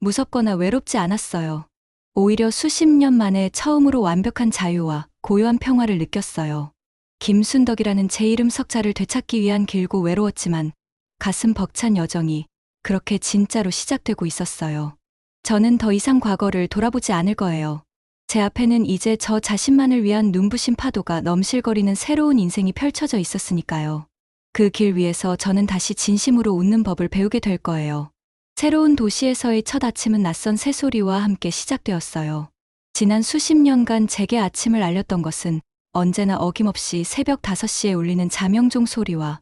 무섭거나 외롭지 않았어요. 오히려 수십 년 만에 처음으로 완벽한 자유와 고요한 평화를 느꼈어요. 김순덕이라는 제 이름 석자를 되찾기 위한 길고 외로웠지만 가슴 벅찬 여정이 그렇게 진짜로 시작되고 있었어요. 저는 더 이상 과거를 돌아보지 않을 거예요. 제 앞에는 이제 저 자신만을 위한 눈부신 파도가 넘실거리는 새로운 인생이 펼쳐져 있었으니까요. 그 길 위에서 저는 다시 진심으로 웃는 법을 배우게 될 거예요. 새로운 도시에서의 첫 아침은 낯선 새소리와 함께 시작되었어요. 지난 수십 년간 제게 아침을 알렸던 것은 언제나 어김없이 새벽 5시에 울리는 자명종 소리와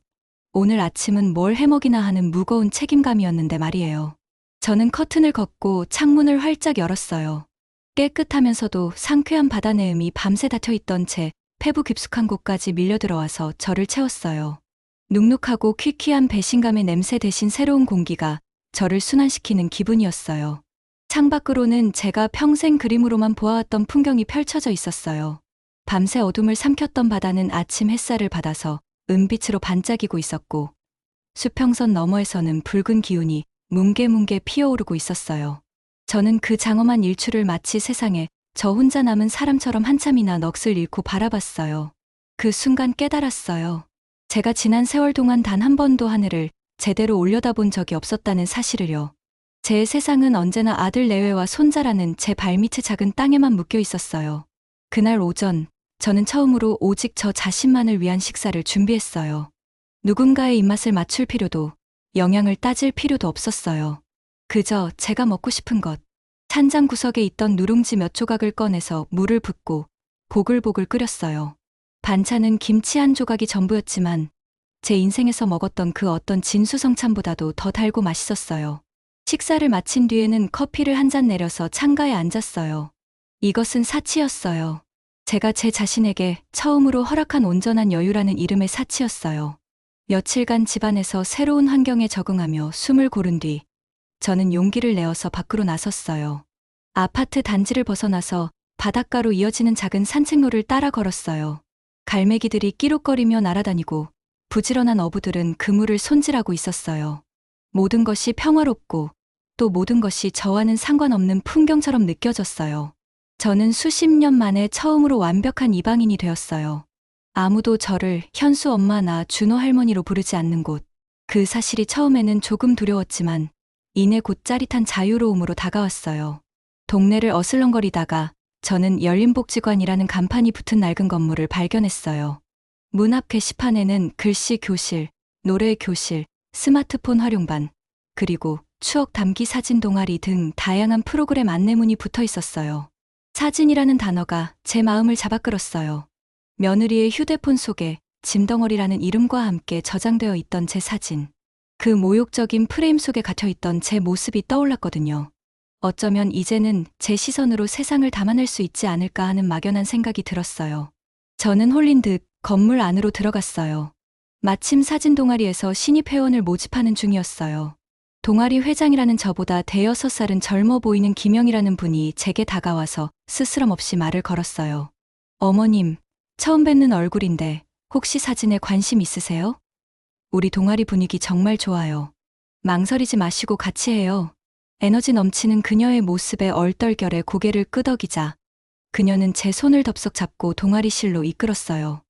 오늘 아침은 뭘 해먹이나 하는 무거운 책임감이었는데 말이에요. 저는 커튼을 걷고 창문을 활짝 열었어요. 깨끗하면서도 상쾌한 바다 내음이 밤새 닫혀있던 채 폐부 깊숙한 곳까지 밀려들어와서 저를 채웠어요. 눅눅하고 퀴퀴한 배신감의 냄새 대신 새로운 공기가 저를 순환시키는 기분이었어요. 창밖으로는 제가 평생 그림으로만 보아왔던 풍경이 펼쳐져 있었어요. 밤새 어둠을 삼켰던 바다는 아침 햇살을 받아서 은빛으로 반짝이고 있었고 수평선 너머에서는 붉은 기운이 뭉게뭉게 피어오르고 있었어요. 저는 그 장엄한 일출을 마치 세상에 저 혼자 남은 사람처럼 한참이나 넋을 잃고 바라봤어요. 그 순간 깨달았어요. 제가 지난 세월 동안 단 한 번도 하늘을 제대로 올려다본 적이 없었다는 사실을요. 제 세상은 언제나 아들 내외와 손자라는 제 발밑의 작은 땅에만 묶여 있었어요. 그날 오전, 저는 처음으로 오직 저 자신만을 위한 식사를 준비했어요. 누군가의 입맛을 맞출 필요도, 영양을 따질 필요도 없었어요. 그저 제가 먹고 싶은 것. 찬장 구석에 있던 누룽지 몇 조각을 꺼내서 물을 붓고 보글보글 끓였어요. 반찬은 김치 한 조각이 전부였지만 제 인생에서 먹었던 그 어떤 진수성찬보다도 더 달고 맛있었어요. 식사를 마친 뒤에는 커피를 한 잔 내려서 창가에 앉았어요. 이것은 사치였어요. 제가 제 자신에게 처음으로 허락한 온전한 여유라는 이름의 사치였어요. 며칠간 집안에서 새로운 환경에 적응하며 숨을 고른 뒤 저는 용기를 내어서 밖으로 나섰어요. 아파트 단지를 벗어나서 바닷가로 이어지는 작은 산책로를 따라 걸었어요. 갈매기들이 끼룩거리며 날아다니고 부지런한 어부들은 그물을 손질하고 있었어요. 모든 것이 평화롭고 또 모든 것이 저와는 상관없는 풍경처럼 느껴졌어요. 저는 수십 년 만에 처음으로 완벽한 이방인이 되었어요. 아무도 저를 현수 엄마나 준호 할머니로 부르지 않는 곳. 그 사실이 처음에는 조금 두려웠지만 이내 곧 짜릿한 자유로움으로 다가왔어요. 동네를 어슬렁거리다가 저는 열린복지관이라는 간판이 붙은 낡은 건물을 발견했어요. 문 앞 게시판에는 글씨 교실, 노래 교실, 스마트폰 활용반, 그리고 추억 담기 사진 동아리 등 다양한 프로그램 안내문이 붙어 있었어요. 사진이라는 단어가 제 마음을 잡아끌었어요. 며느리의 휴대폰 속에 짐덩어리라는 이름과 함께 저장되어 있던 제 사진. 그 모욕적인 프레임 속에 갇혀있던 제 모습이 떠올랐거든요. 어쩌면 이제는 제 시선으로 세상을 담아낼 수 있지 않을까 하는 막연한 생각이 들었어요. 저는 홀린 듯 건물 안으로 들어갔어요. 마침 사진 동아리에서 신입 회원을 모집하는 중이었어요. 동아리 회장이라는 저보다 대여섯 살은 젊어 보이는 김영이라는 분이 제게 다가와서 스스럼 없이 말을 걸었어요. 어머님, 처음 뵙는 얼굴인데 혹시 사진에 관심 있으세요? 우리 동아리 분위기 정말 좋아요. 망설이지 마시고 같이 해요. 에너지 넘치는 그녀의 모습에 얼떨결에 고개를 끄덕이자 그녀는 제 손을 덥석 잡고 동아리실로 이끌었어요.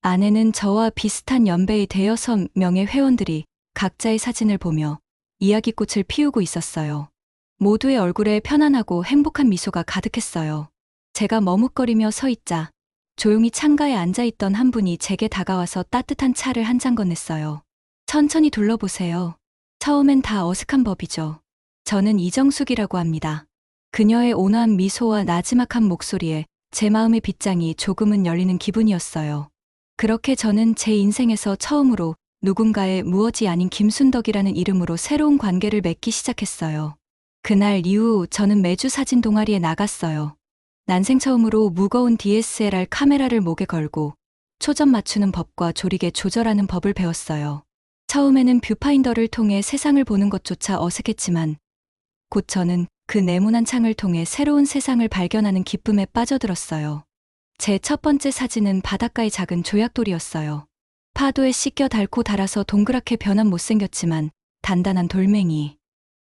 안에는 저와 비슷한 연배의 대여섯 명의 회원들이 각자의 사진을 보며 이야기꽃을 피우고 있었어요. 모두의 얼굴에 편안하고 행복한 미소가 가득했어요. 제가 머뭇거리며 서 있자 조용히 창가에 앉아있던 한 분이 제게 다가와서 따뜻한 차를 한 잔 건넸어요. 천천히 둘러보세요. 처음엔 다 어색한 법이죠. 저는 이정숙이라고 합니다. 그녀의 온화한 미소와 나지막한 목소리에 제 마음의 빗장이 조금은 열리는 기분이었어요. 그렇게 저는 제 인생에서 처음으로 누군가의 무엇이 아닌 김순덕이라는 이름으로 새로운 관계를 맺기 시작했어요. 그날 이후 저는 매주 사진 동아리에 나갔어요. 난생 처음으로 무거운 DSLR 카메라를 목에 걸고 초점 맞추는 법과 조리개 조절하는 법을 배웠어요. 처음에는 뷰파인더를 통해 세상을 보는 것조차 어색했지만 곧 저는 그 네모난 창을 통해 새로운 세상을 발견하는 기쁨에 빠져들었어요. 제 첫 번째 사진은 바닷가의 작은 조약돌이었어요. 파도에 씻겨 닳고 닳아서 동그랗게 변한 못생겼지만 단단한 돌멩이.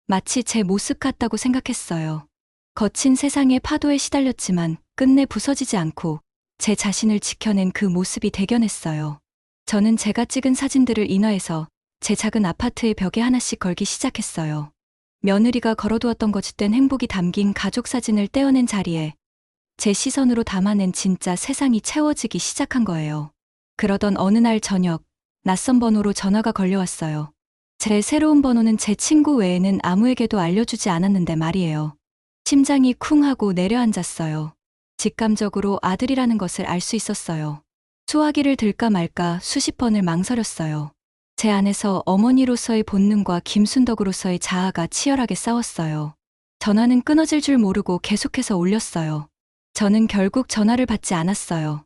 마치 제 모습 같다고 생각했어요. 거친 세상의 파도에 시달렸지만 끝내 부서지지 않고 제 자신을 지켜낸 그 모습이 대견했어요. 저는 제가 찍은 사진들을 인화해서 제 작은 아파트의 벽에 하나씩 걸기 시작했어요. 며느리가 걸어두었던 거짓된 행복이 담긴 가족 사진을 떼어낸 자리에 제 시선으로 담아낸 진짜 세상이 채워지기 시작한 거예요. 그러던 어느 날 저녁, 낯선 번호로 전화가 걸려왔어요. 제 새로운 번호는 제 친구 외에는 아무에게도 알려주지 않았는데 말이에요. 심장이 쿵 하고 내려앉았어요. 직감적으로 아들이라는 것을 알 수 있었어요. 수화기를 들까 말까 수십 번을 망설였어요. 제 안에서 어머니로서의 본능과 김순덕으로서의 자아가 치열하게 싸웠어요. 전화는 끊어질 줄 모르고 계속해서 울렸어요. 저는 결국 전화를 받지 않았어요.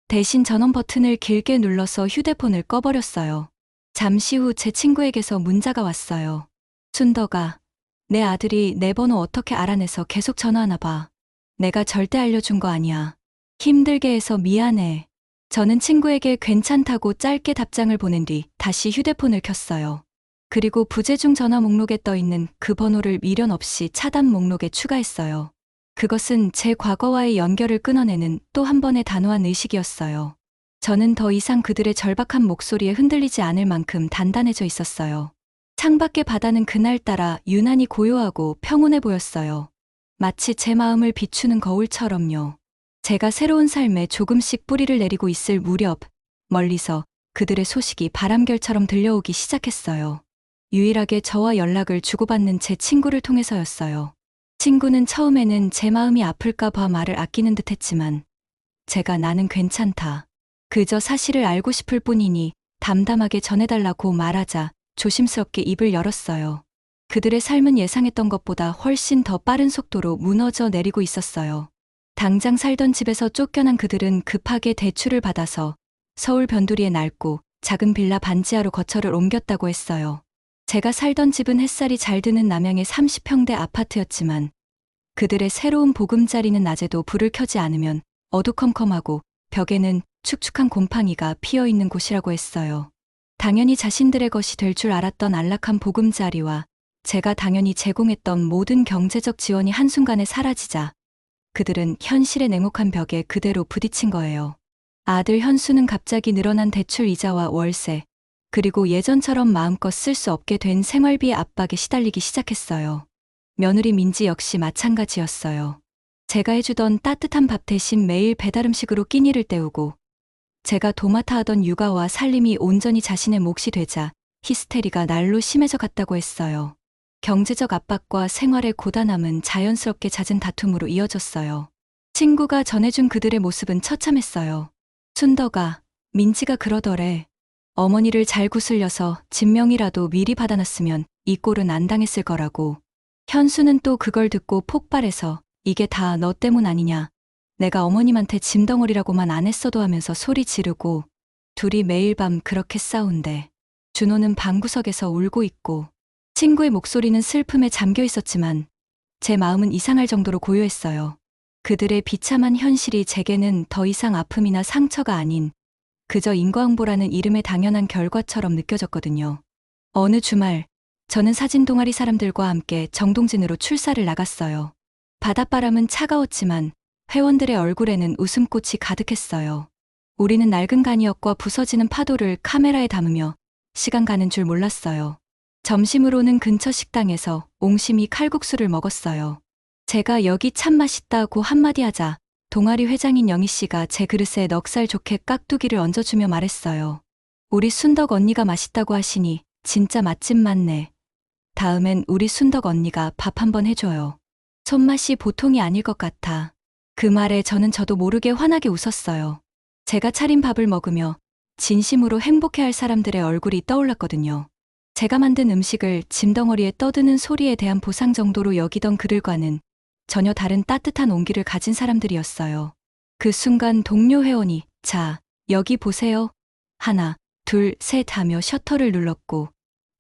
대신 전원 버튼을 길게 눌러서 휴대폰을 꺼버렸어요. 잠시 후 제 친구에게서 문자가 왔어요. 순덕아, 내 아들이 내 번호 어떻게 알아내서 계속 전화하나 봐. 내가 절대 알려준 거 아니야. 힘들게 해서 미안해. 저는 친구에게 괜찮다고 짧게 답장을 보낸 뒤 다시 휴대폰을 켰어요. 그리고 부재중 전화 목록에 떠있는 그 번호를 미련 없이 차단 목록에 추가했어요. 그것은 제 과거와의 연결을 끊어내는 또 한 번의 단호한 의식이었어요. 저는 더 이상 그들의 절박한 목소리에 흔들리지 않을 만큼 단단해져 있었어요. 창밖의 바다는 그날따라 유난히 고요하고 평온해 보였어요. 마치 제 마음을 비추는 거울처럼요. 제가 새로운 삶에 조금씩 뿌리를 내리고 있을 무렵, 멀리서 그들의 소식이 바람결처럼 들려오기 시작했어요. 유일하게 저와 연락을 주고받는 제 친구를 통해서였어요. 친구는 처음에는 제 마음이 아플까 봐 말을 아끼는 듯 했지만 제가 나는 괜찮다. 그저 사실을 알고 싶을 뿐이니 담담하게 전해달라고 말하자 조심스럽게 입을 열었어요. 그들의 삶은 예상했던 것보다 훨씬 더 빠른 속도로 무너져 내리고 있었어요. 당장 살던 집에서 쫓겨난 그들은 급하게 대출을 받아서 서울 변두리의 낡고 작은 빌라 반지하로 거처를 옮겼다고 했어요. 제가 살던 집은 햇살이 잘 드는 남양의 30평대 아파트였지만 그들의 새로운 보금자리는 낮에도 불을 켜지 않으면 어두컴컴하고 벽에는 축축한 곰팡이가 피어 있는 곳이라고 했어요. 당연히 자신들의 것이 될 줄 알았던 안락한 보금자리와 제가 당연히 제공했던 모든 경제적 지원이 한순간에 사라지자 그들은 현실의 냉혹한 벽에 그대로 부딪힌 거예요. 아들 현수는 갑자기 늘어난 대출 이자와 월세, 그리고 예전처럼 마음껏 쓸 수 없게 된 생활비 압박에 시달리기 시작했어요. 며느리 민지 역시 마찬가지였어요. 제가 해주던 따뜻한 밥 대신 매일 배달음식으로 끼니를 때우고 제가 도맡아 하던 육아와 살림이 온전히 자신의 몫이 되자 히스테리가 날로 심해져 갔다고 했어요. 경제적 압박과 생활의 고단함은 자연스럽게 잦은 다툼으로 이어졌어요. 친구가 전해준 그들의 모습은 처참했어요. 순덕아, 민지가 그러더래. 어머니를 잘 구슬려서 진명이라도 미리 받아놨으면 이 꼴은 안 당했을 거라고. 현수는 또 그걸 듣고 폭발해서 이게 다 너 때문 아니냐. 내가 어머님한테 짐덩어리라고만 안 했어도 하면서 소리 지르고 둘이 매일 밤 그렇게 싸운대. 준호는 방구석에서 울고 있고 친구의 목소리는 슬픔에 잠겨 있었지만 제 마음은 이상할 정도로 고요했어요. 그들의 비참한 현실이 제게는 더 이상 아픔이나 상처가 아닌 그저 인과응보라는 이름의 당연한 결과처럼 느껴졌거든요. 어느 주말 저는 사진 동아리 사람들과 함께 정동진으로 출사를 나갔어요. 바닷바람은 차가웠지만 회원들의 얼굴에는 웃음꽃이 가득했어요. 우리는 낡은 간이역과 부서지는 파도를 카메라에 담으며 시간 가는 줄 몰랐어요. 점심으로는 근처 식당에서 옹심이 칼국수를 먹었어요. 제가 여기 참 맛있다고 한마디 하자 동아리 회장인 영희 씨가 제 그릇에 넉살 좋게 깍두기를 얹어주며 말했어요. 우리 순덕 언니가 맛있다고 하시니 진짜 맛집 맞네. 다음엔 우리 순덕 언니가 밥 한번 해줘요. 손맛이 보통이 아닐 것 같아. 그 말에 저도 모르게 환하게 웃었어요. 제가 차린 밥을 먹으며 진심으로 행복해할 사람들의 얼굴이 떠올랐거든요. 제가 만든 음식을 짐덩어리에 떠드는 소리에 대한 보상 정도로 여기던 그들과는 전혀 다른 따뜻한 온기를 가진 사람들이었어요. 그 순간 동료 회원이 자, 여기 보세요. 하나, 둘, 셋 하며 셔터를 눌렀고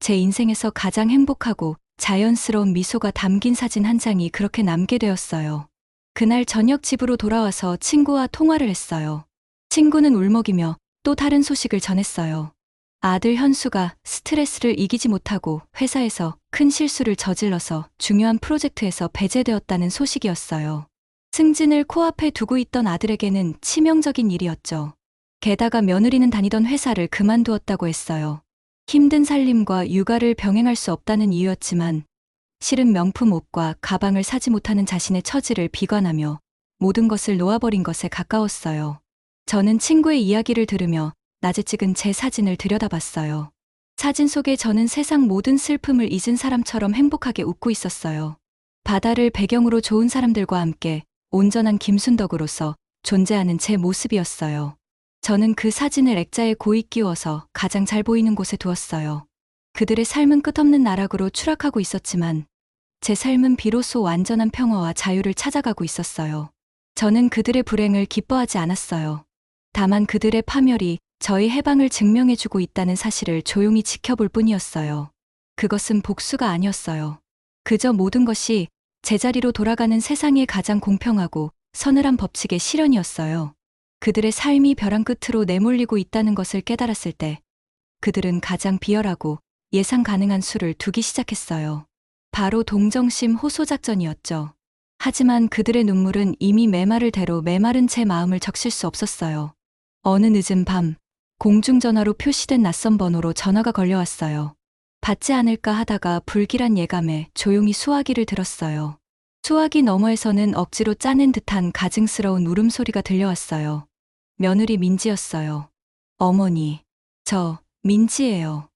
제 인생에서 가장 행복하고 자연스러운 미소가 담긴 사진 한 장이 그렇게 남게 되었어요. 그날 저녁 집으로 돌아와서 친구와 통화를 했어요. 친구는 울먹이며 또 다른 소식을 전했어요. 아들 현수가 스트레스를 이기지 못하고 회사에서 큰 실수를 저질러서 중요한 프로젝트에서 배제되었다는 소식이었어요. 승진을 코앞에 두고 있던 아들에게는 치명적인 일이었죠. 게다가 며느리는 다니던 회사를 그만두었다고 했어요. 힘든 살림과 육아를 병행할 수 없다는 이유였지만 실은 명품 옷과 가방을 사지 못하는 자신의 처지를 비관하며 모든 것을 놓아버린 것에 가까웠어요. 저는 친구의 이야기를 들으며 낮에 찍은 제 사진을 들여다봤어요. 사진 속에 저는 세상 모든 슬픔을 잊은 사람처럼 행복하게 웃고 있었어요. 바다를 배경으로 좋은 사람들과 함께 온전한 김순덕으로서 존재하는 제 모습이었어요. 저는 그 사진을 액자에 고이 끼워서 가장 잘 보이는 곳에 두었어요. 그들의 삶은 끝없는 나락으로 추락하고 있었지만 제 삶은 비로소 완전한 평화와 자유를 찾아가고 있었어요. 저는 그들의 불행을 기뻐하지 않았어요. 다만 그들의 파멸이 저희 해방을 증명해주고 있다는 사실을 조용히 지켜볼 뿐이었어요. 그것은 복수가 아니었어요. 그저 모든 것이 제자리로 돌아가는 세상의 가장 공평하고 서늘한 법칙의 실현이었어요. 그들의 삶이 벼랑 끝으로 내몰리고 있다는 것을 깨달았을 때 그들은 가장 비열하고 예상 가능한 수를 두기 시작했어요. 바로 동정심 호소작전이었죠. 하지만 그들의 눈물은 이미 메마를 대로 메마른 제 마음을 적실 수 없었어요. 어느 늦은 밤 공중전화로 표시된 낯선 번호로 전화가 걸려왔어요. 받지 않을까 하다가 불길한 예감에 조용히 수화기를 들었어요. 수화기 너머에서는 억지로 짜낸 듯한 가증스러운 울음소리가 들려왔어요. 며느리 민지였어요. 어머니, 저 민지예요.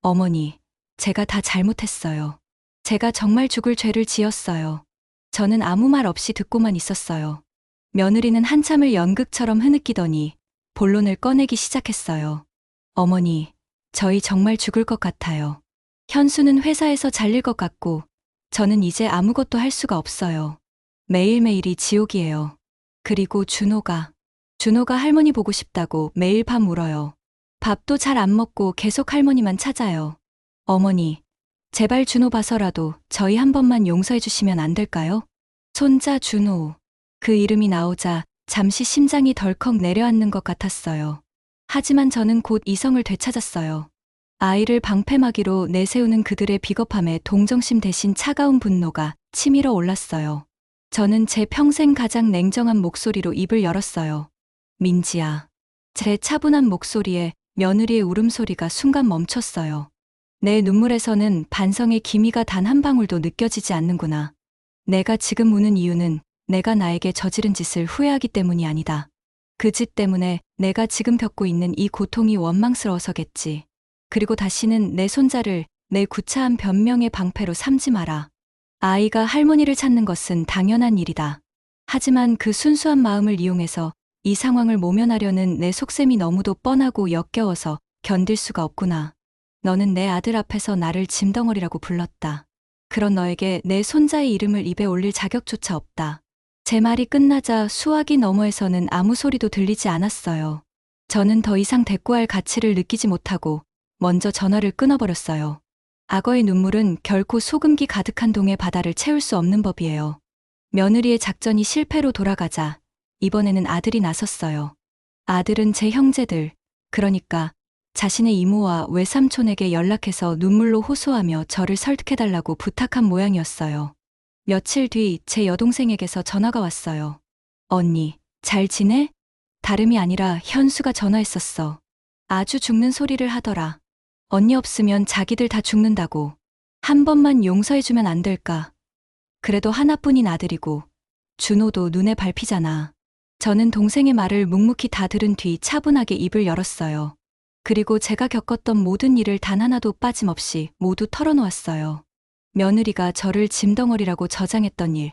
어머니, 제가 다 잘못했어요. 제가 정말 죽을 죄를 지었어요. 저는 아무 말 없이 듣고만 있었어요. 며느리는 한참을 연극처럼 흐느끼더니 본론을 꺼내기 시작했어요. 어머니, 저희 정말 죽을 것 같아요. 현수는 회사에서 잘릴 것 같고 저는 이제 아무것도 할 수가 없어요. 매일매일이 지옥이에요. 그리고 준호가 할머니 보고 싶다고 매일 밤 울어요. 밥도 잘 안 먹고 계속 할머니만 찾아요. 어머니, 제발 준호 봐서라도 저희 한 번만 용서해 주시면 안 될까요? 손자 준호. 그 이름이 나오자 잠시 심장이 덜컥 내려앉는 것 같았어요. 하지만 저는 곧 이성을 되찾았어요. 아이를 방패막이로 내세우는 그들의 비겁함에 동정심 대신 차가운 분노가 치밀어 올랐어요. 저는 제 평생 가장 냉정한 목소리로 입을 열었어요. 민지야. 제 차분한 목소리에 며느리의 울음소리가 순간 멈췄어요. 내 눈물에서는 반성의 기미가 단 한 방울도 느껴지지 않는구나. 내가 지금 우는 이유는 내가 나에게 저지른 짓을 후회하기 때문이 아니다. 그 짓 때문에 내가 지금 겪고 있는 이 고통이 원망스러워서겠지. 그리고 다시는 내 손자를 내 구차한 변명의 방패로 삼지 마라. 아이가 할머니를 찾는 것은 당연한 일이다. 하지만 그 순수한 마음을 이용해서 이 상황을 모면하려는 내 속셈이 너무도 뻔하고 역겨워서 견딜 수가 없구나. 너는 내 아들 앞에서 나를 짐덩어리라고 불렀다. 그런 너에게 내 손자의 이름을 입에 올릴 자격조차 없다. 제 말이 끝나자 수화기 너머에서는 아무 소리도 들리지 않았어요. 저는 더 이상 대꾸할 가치를 느끼지 못하고 먼저 전화를 끊어버렸어요. 악어의 눈물은 결코 소금기 가득한 동의 바다를 채울 수 없는 법이에요. 며느리의 작전이 실패로 돌아가자 이번에는 아들이 나섰어요. 아들은 제 형제들, 그러니까 자신의 이모와 외삼촌에게 연락해서 눈물로 호소하며 저를 설득해달라고 부탁한 모양이었어요. 며칠 뒤 제 여동생에게서 전화가 왔어요. 언니, 잘 지내? 다름이 아니라 현수가 전화했었어. 아주 죽는 소리를 하더라. 언니 없으면 자기들 다 죽는다고. 한 번만 용서해주면 안 될까? 그래도 하나뿐인 아들이고 준호도 눈에 밟히잖아. 저는 동생의 말을 묵묵히 다 들은 뒤 차분하게 입을 열었어요. 그리고 제가 겪었던 모든 일을 단 하나도 빠짐없이 모두 털어놓았어요. 며느리가 저를 짐덩어리라고 저장했던 일,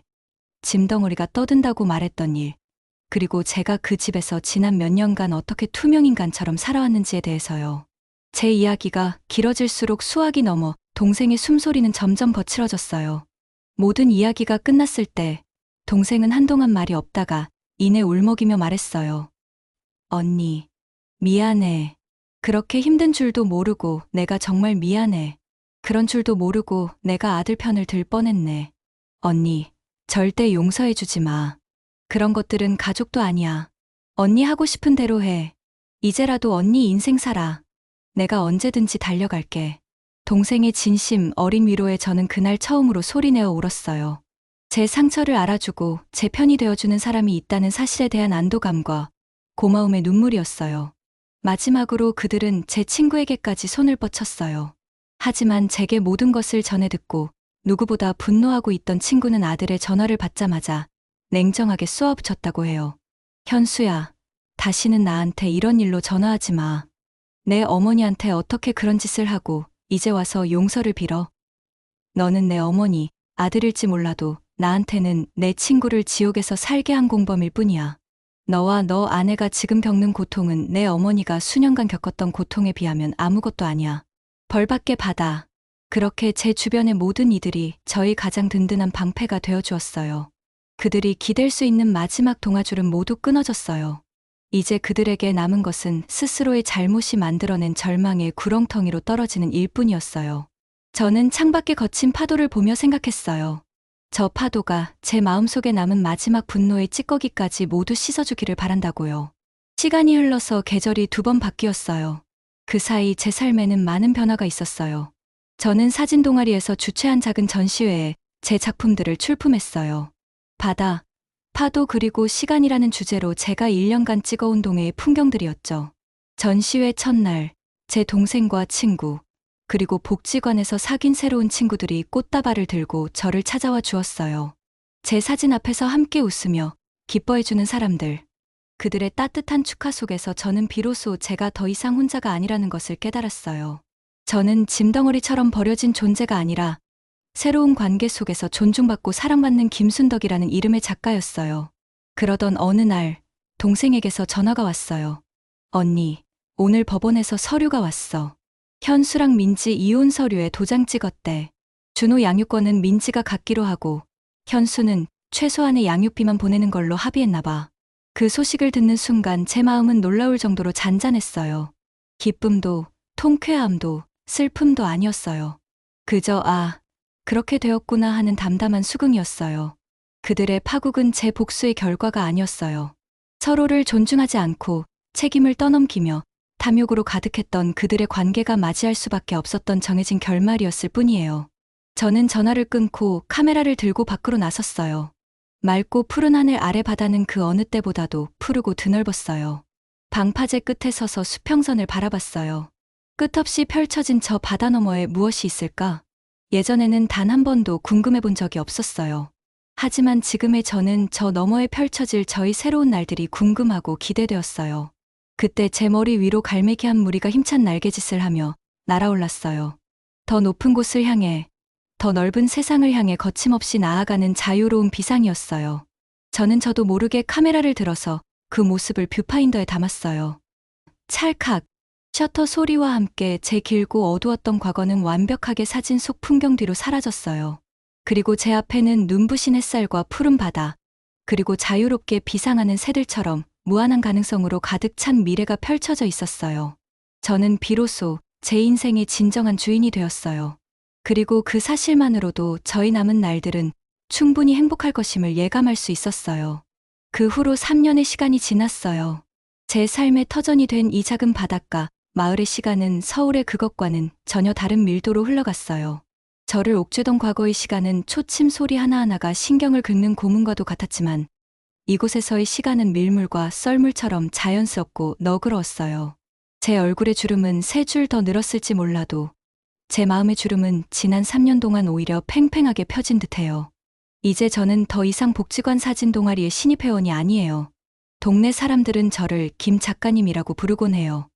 짐덩어리가 떠든다고 말했던 일, 그리고 제가 그 집에서 지난 몇 년간 어떻게 투명인간처럼 살아왔는지에 대해서요. 제 이야기가 길어질수록 수학이 넘어 동생의 숨소리는 점점 거칠어졌어요. 모든 이야기가 끝났을 때 동생은 한동안 말이 없다가 이내 울먹이며 말했어요. 언니, 미안해. 그렇게 힘든 줄도 모르고 내가 정말 미안해. 그런 줄도 모르고 내가 아들 편을 들 뻔했네. 언니, 절대 용서해주지 마. 그런 것들은 가족도 아니야. 언니 하고 싶은 대로 해. 이제라도 언니 인생 살아. 내가 언제든지 달려갈게. 동생의 진심 어린 위로에 저는 그날 처음으로 소리내어 울었어요. 제 상처를 알아주고 제 편이 되어주는 사람이 있다는 사실에 대한 안도감과 고마움의 눈물이었어요. 마지막으로 그들은 제 친구에게까지 손을 뻗쳤어요. 하지만 제게 모든 것을 전해 듣고 누구보다 분노하고 있던 친구는 아들의 전화를 받자마자 냉정하게 쏘아붙였다고 해요. 현수야, 다시는 나한테 이런 일로 전화하지 마. 내 어머니한테 어떻게 그런 짓을 하고 이제 와서 용서를 빌어. 너는 내 어머니, 아들일지 몰라도 나한테는 내 친구를 지옥에서 살게 한 공범일 뿐이야. 너와 너 아내가 지금 겪는 고통은 내 어머니가 수년간 겪었던 고통에 비하면 아무것도 아니야. 벌받게 받아. 그렇게 제 주변의 모든 이들이 저희 가장 든든한 방패가 되어주었어요. 그들이 기댈 수 있는 마지막 동아줄은 모두 끊어졌어요. 이제 그들에게 남은 것은 스스로의 잘못이 만들어낸 절망의 구렁텅이로 떨어지는 일뿐이었어요. 저는 창밖의 거친 파도를 보며 생각했어요. 저 파도가 제 마음속에 남은 마지막 분노의 찌꺼기까지 모두 씻어주기를 바란다고요. 시간이 흘러서 계절이 2번 바뀌었어요. 그 사이 제 삶에는 많은 변화가 있었어요. 저는 사진 동아리에서 주최한 작은 전시회에 제 작품들을 출품했어요. 바다, 파도 그리고 시간이라는 주제로 제가 1년간 찍어온 동해의 풍경들이었죠. 전시회 첫날, 제 동생과 친구, 그리고 복지관에서 사귄 새로운 친구들이 꽃다발을 들고 저를 찾아와 주었어요. 제 사진 앞에서 함께 웃으며 기뻐해주는 사람들. 그들의 따뜻한 축하 속에서 저는 비로소 제가 더 이상 혼자가 아니라는 것을 깨달았어요. 저는 짐덩어리처럼 버려진 존재가 아니라 새로운 관계 속에서 존중받고 사랑받는 김순덕이라는 이름의 작가였어요. 그러던 어느 날 동생에게서 전화가 왔어요. 언니, 오늘 법원에서 서류가 왔어. 현수랑 민지 이혼 서류에 도장 찍었대. 준호 양육권은 민지가 갖기로 하고 현수는 최소한의 양육비만 보내는 걸로 합의했나 봐. 그 소식을 듣는 순간 제 마음은 놀라울 정도로 잔잔했어요. 기쁨도, 통쾌함도, 슬픔도 아니었어요. 그저 그렇게 되었구나 하는 담담한 수긍이었어요. 그들의 파국은 제 복수의 결과가 아니었어요. 서로를 존중하지 않고 책임을 떠넘기며 탐욕으로 가득했던 그들의 관계가 맞이할 수밖에 없었던 정해진 결말이었을 뿐이에요. 저는 전화를 끊고 카메라를 들고 밖으로 나섰어요. 맑고 푸른 하늘 아래 바다는 그 어느 때보다도 푸르고 드넓었어요. 방파제 끝에 서서 수평선을 바라봤어요. 끝없이 펼쳐진 저 바다 너머에 무엇이 있을까? 예전에는 단 한 번도 궁금해 본 적이 없었어요. 하지만 지금의 저는 저 너머에 펼쳐질 저희 새로운 날들이 궁금하고 기대되었어요. 그때 제 머리 위로 갈매기한 무리가 힘찬 날개짓을 하며 날아올랐어요. 더 높은 곳을 향해, 더 넓은 세상을 향해 거침없이 나아가는 자유로운 비상이었어요. 저도 모르게 카메라를 들어서 그 모습을 뷰파인더에 담았어요. 찰칵, 셔터 소리와 함께 제 길고 어두웠던 과거는 완벽하게 사진 속 풍경 뒤로 사라졌어요. 그리고 제 앞에는 눈부신 햇살과 푸른 바다, 그리고 자유롭게 비상하는 새들처럼 무한한 가능성으로 가득 찬 미래가 펼쳐져 있었어요. 저는 비로소 제 인생의 진정한 주인이 되었어요. 그리고 그 사실만으로도 저희 남은 날들은 충분히 행복할 것임을 예감할 수 있었어요. 그 후로 3년의 시간이 지났어요. 제 삶의 터전이 된 이 작은 바닷가, 마을의 시간은 서울의 그것과는 전혀 다른 밀도로 흘러갔어요. 저를 옥죄던 과거의 시간은 초침 소리 하나하나가 신경을 긁는 고문과도 같았지만 이곳에서의 시간은 밀물과 썰물처럼 자연스럽고 너그러웠어요. 제 얼굴의 주름은 3줄 더 늘었을지 몰라도 제 마음의 주름은 지난 3년 동안 오히려 팽팽하게 펴진 듯해요. 이제 저는 더 이상 복지관 사진 동아리의 신입 회원이 아니에요. 동네 사람들은 저를 김 작가님이라고 부르곤 해요.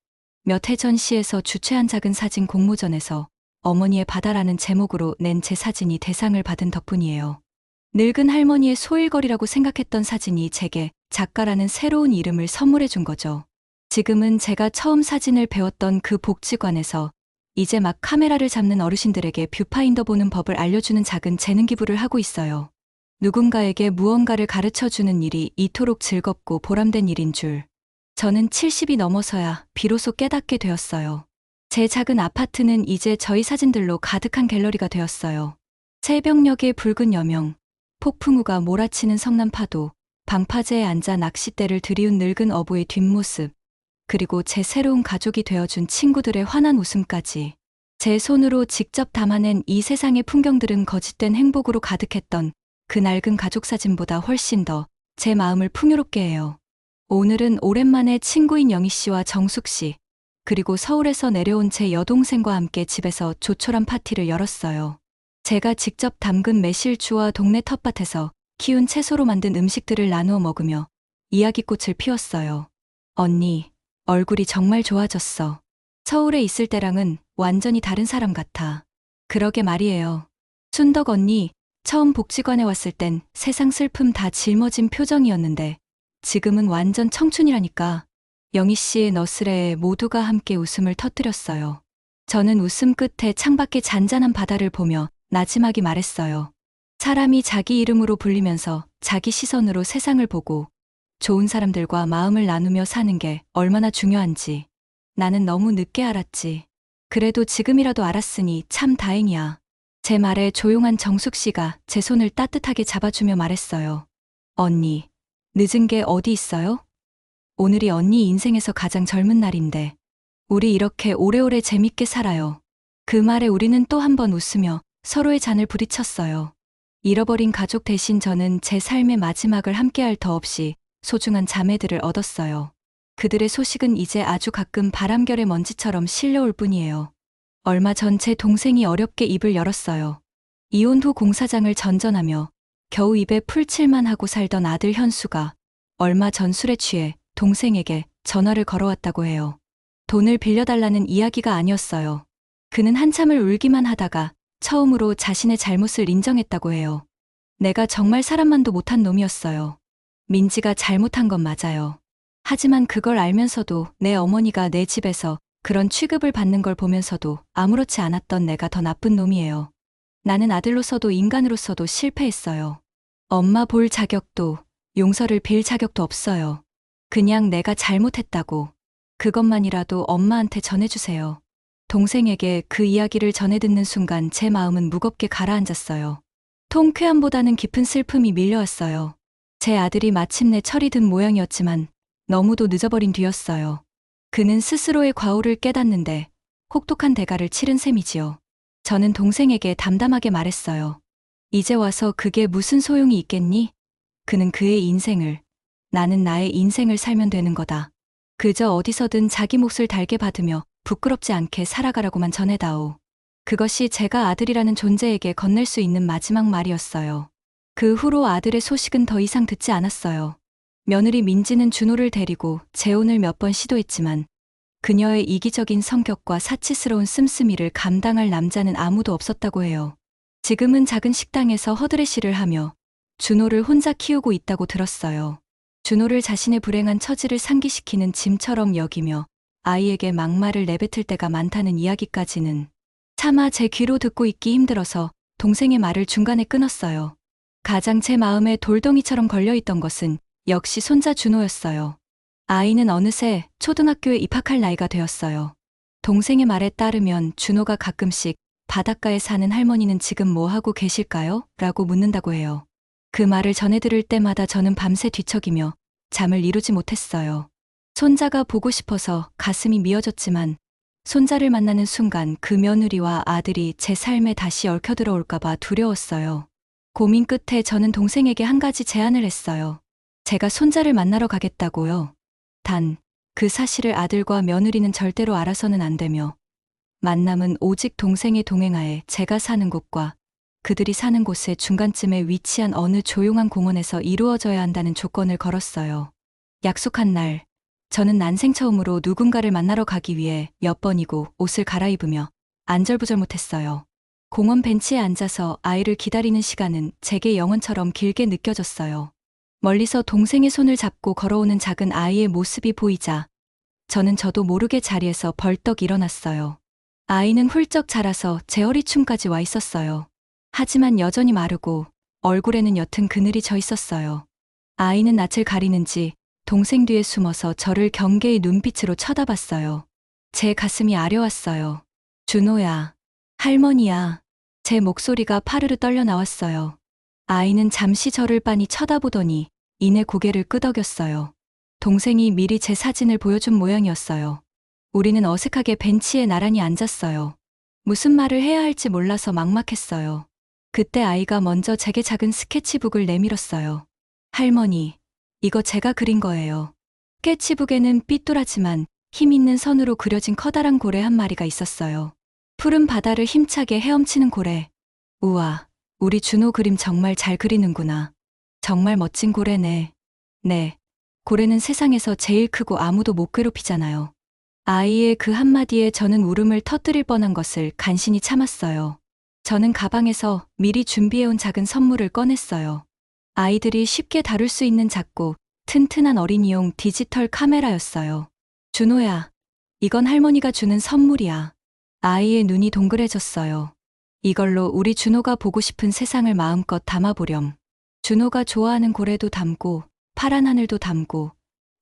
몇 해 전 시에서 주최한 작은 사진 공모전에서 어머니의 바다라는 제목으로 낸 제 사진이 대상을 받은 덕분이에요. 늙은 할머니의 소일거리라고 생각했던 사진이 제게 작가라는 새로운 이름을 선물해 준 거죠. 지금은 제가 처음 사진을 배웠던 그 복지관에서 이제 막 카메라를 잡는 어르신들에게 뷰파인더 보는 법을 알려주는 작은 재능 기부를 하고 있어요. 누군가에게 무언가를 가르쳐주는 일이 이토록 즐겁고 보람된 일인 줄 저는 70이 넘어서야 비로소 깨닫게 되었어요. 제 작은 아파트는 이제 저희 사진들로 가득한 갤러리가 되었어요. 새벽녘의 붉은 여명, 폭풍우가 몰아치는 성남파도, 방파제에 앉아 낚싯대를 들이운 늙은 어부의 뒷모습, 그리고 제 새로운 가족이 되어준 친구들의 환한 웃음까지. 제 손으로 직접 담아낸 이 세상의 풍경들은 거짓된 행복으로 가득했던 그 낡은 가족 사진보다 훨씬 더 제 마음을 풍요롭게 해요. 오늘은 오랜만에 친구인 영희 씨와 정숙 씨, 그리고 서울에서 내려온 제 여동생과 함께 집에서 조촐한 파티를 열었어요. 제가 직접 담근 매실주와 동네 텃밭에서 키운 채소로 만든 음식들을 나누어 먹으며 이야기꽃을 피웠어요. 언니, 얼굴이 정말 좋아졌어. 서울에 있을 때랑은 완전히 다른 사람 같아. 그러게 말이에요. 순덕 언니, 처음 복지관에 왔을 땐 세상 슬픔 다 짊어진 표정이었는데 지금은 완전 청춘이라니까. 영희 씨의 너스레에 모두가 함께 웃음을 터뜨렸어요. 저는 웃음 끝에 창밖의 잔잔한 바다를 보며 나지막이 말했어요. 사람이 자기 이름으로 불리면서 자기 시선으로 세상을 보고 좋은 사람들과 마음을 나누며 사는 게 얼마나 중요한지 나는 너무 늦게 알았지. 그래도 지금이라도 알았으니 참 다행이야. 제 말에 조용한 정숙 씨가 제 손을 따뜻하게 잡아주며 말했어요. 언니, 늦은 게 어디 있어요? 오늘이 언니 인생에서 가장 젊은 날인데 우리 이렇게 오래오래 재밌게 살아요. 그 말에 우리는 또 한 번 웃으며 서로의 잔을 부딪혔어요. 잃어버린 가족 대신 저는 제 삶의 마지막을 함께할 더 없이 소중한 자매들을 얻었어요. 그들의 소식은 이제 아주 가끔 바람결의 먼지처럼 실려올 뿐이에요. 얼마 전 제 동생이 어렵게 입을 열었어요. 이혼 후 공사장을 전전하며 겨우 입에 풀칠만 하고 살던 아들 현수가 얼마 전 술에 취해 동생에게 전화를 걸어왔다고 해요. 돈을 빌려달라는 이야기가 아니었어요. 그는 한참을 울기만 하다가 처음으로 자신의 잘못을 인정했다고 해요. 내가 정말 사람만도 못한 놈이었어요. 민지가 잘못한 건 맞아요. 하지만 그걸 알면서도 내 어머니가 내 집에서 그런 취급을 받는 걸 보면서도 아무렇지 않았던 내가 더 나쁜 놈이에요. 나는 아들로서도 인간으로서도 실패했어요. 엄마 볼 자격도 용서를 빌 자격도 없어요. 그냥 내가 잘못했다고. 그것만이라도 엄마한테 전해주세요. 동생에게 그 이야기를 전해 듣는 순간 제 마음은 무겁게 가라앉았어요. 통쾌함보다는 깊은 슬픔이 밀려왔어요. 제 아들이 마침내 철이 든 모양이었지만 너무도 늦어버린 뒤였어요. 그는 스스로의 과오를 깨닫는데 혹독한 대가를 치른 셈이지요. 저는 동생에게 담담하게 말했어요. 이제 와서 그게 무슨 소용이 있겠니? 그는 그의 인생을, 나는 나의 인생을 살면 되는 거다. 그저 어디서든 자기 몫을 달게 받으며 부끄럽지 않게 살아가라고만 전해다오. 그것이 제가 아들이라는 존재에게 건넬 수 있는 마지막 말이었어요. 그 후로 아들의 소식은 더 이상 듣지 않았어요. 며느리 민지는 준호를 데리고 재혼을 몇 번 시도했지만 그녀의 이기적인 성격과 사치스러운 씀씀이를 감당할 남자는 아무도 없었다고 해요. 지금은 작은 식당에서 허드레시를 하며 준호를 혼자 키우고 있다고 들었어요. 준호를 자신의 불행한 처지를 상기시키는 짐처럼 여기며 아이에게 막말을 내뱉을 때가 많다는 이야기까지는 차마 제 귀로 듣고 있기 힘들어서 동생의 말을 중간에 끊었어요. 가장 제 마음에 돌덩이처럼 걸려있던 것은 역시 손자 준호였어요. 아이는 어느새 초등학교에 입학할 나이가 되었어요. 동생의 말에 따르면 준호가 가끔씩 바닷가에 사는 할머니는 지금 뭐 하고 계실까요? 라고 묻는다고 해요. 그 말을 전해 들을 때마다 저는 밤새 뒤척이며 잠을 이루지 못했어요. 손자가 보고 싶어서 가슴이 미어졌지만 손자를 만나는 순간 그 며느리와 아들이 제 삶에 다시 얽혀들어올까봐 두려웠어요. 고민 끝에 저는 동생에게 한 가지 제안을 했어요. 제가 손자를 만나러 가겠다고요. 단, 그 사실을 아들과 며느리는 절대로 알아서는 안 되며 만남은 오직 동생의 동행하에 제가 사는 곳과 그들이 사는 곳의 중간쯤에 위치한 어느 조용한 공원에서 이루어져야 한다는 조건을 걸었어요. 약속한 날, 저는 난생 처음으로 누군가를 만나러 가기 위해 몇 번이고 옷을 갈아입으며 안절부절 못했어요. 공원 벤치에 앉아서 아이를 기다리는 시간은 제게 영원처럼 길게 느껴졌어요. 멀리서 동생의 손을 잡고 걸어오는 작은 아이의 모습이 보이자 저는 저도 모르게 자리에서 벌떡 일어났어요. 아이는 훌쩍 자라서 제 허리춤까지 와 있었어요. 하지만 여전히 마르고 얼굴에는 옅은 그늘이 져 있었어요. 아이는 낯을 가리는지 동생 뒤에 숨어서 저를 경계의 눈빛으로 쳐다봤어요. 제 가슴이 아려왔어요. 준호야, 할머니야. 제 목소리가 파르르 떨려 나왔어요. 아이는 잠시 저를 빤히 쳐다보더니 이내 고개를 끄덕였어요. 동생이 미리 제 사진을 보여준 모양이었어요. 우리는 어색하게 벤치에 나란히 앉았어요. 무슨 말을 해야 할지 몰라서 막막했어요. 그때 아이가 먼저 제게 작은 스케치북을 내밀었어요. 할머니, 이거 제가 그린 거예요. 스케치북에는 삐뚤하지만 힘 있는 선으로 그려진 커다란 고래 한 마리가 있었어요. 푸른 바다를 힘차게 헤엄치는 고래. 우와, 우리 준호 그림 정말 잘 그리는구나. 정말 멋진 고래네. 네, 고래는 세상에서 제일 크고 아무도 못 괴롭히잖아요. 아이의 그 한마디에 저는 울음을 터뜨릴 뻔한 것을 간신히 참았어요. 저는 가방에서 미리 준비해온 작은 선물을 꺼냈어요. 아이들이 쉽게 다룰 수 있는 작고 튼튼한 어린이용 디지털 카메라였어요. 준호야, 이건 할머니가 주는 선물이야. 아이의 눈이 동그래졌어요. 이걸로 우리 준호가 보고 싶은 세상을 마음껏 담아보렴. 준호가 좋아하는 고래도 담고 파란 하늘도 담고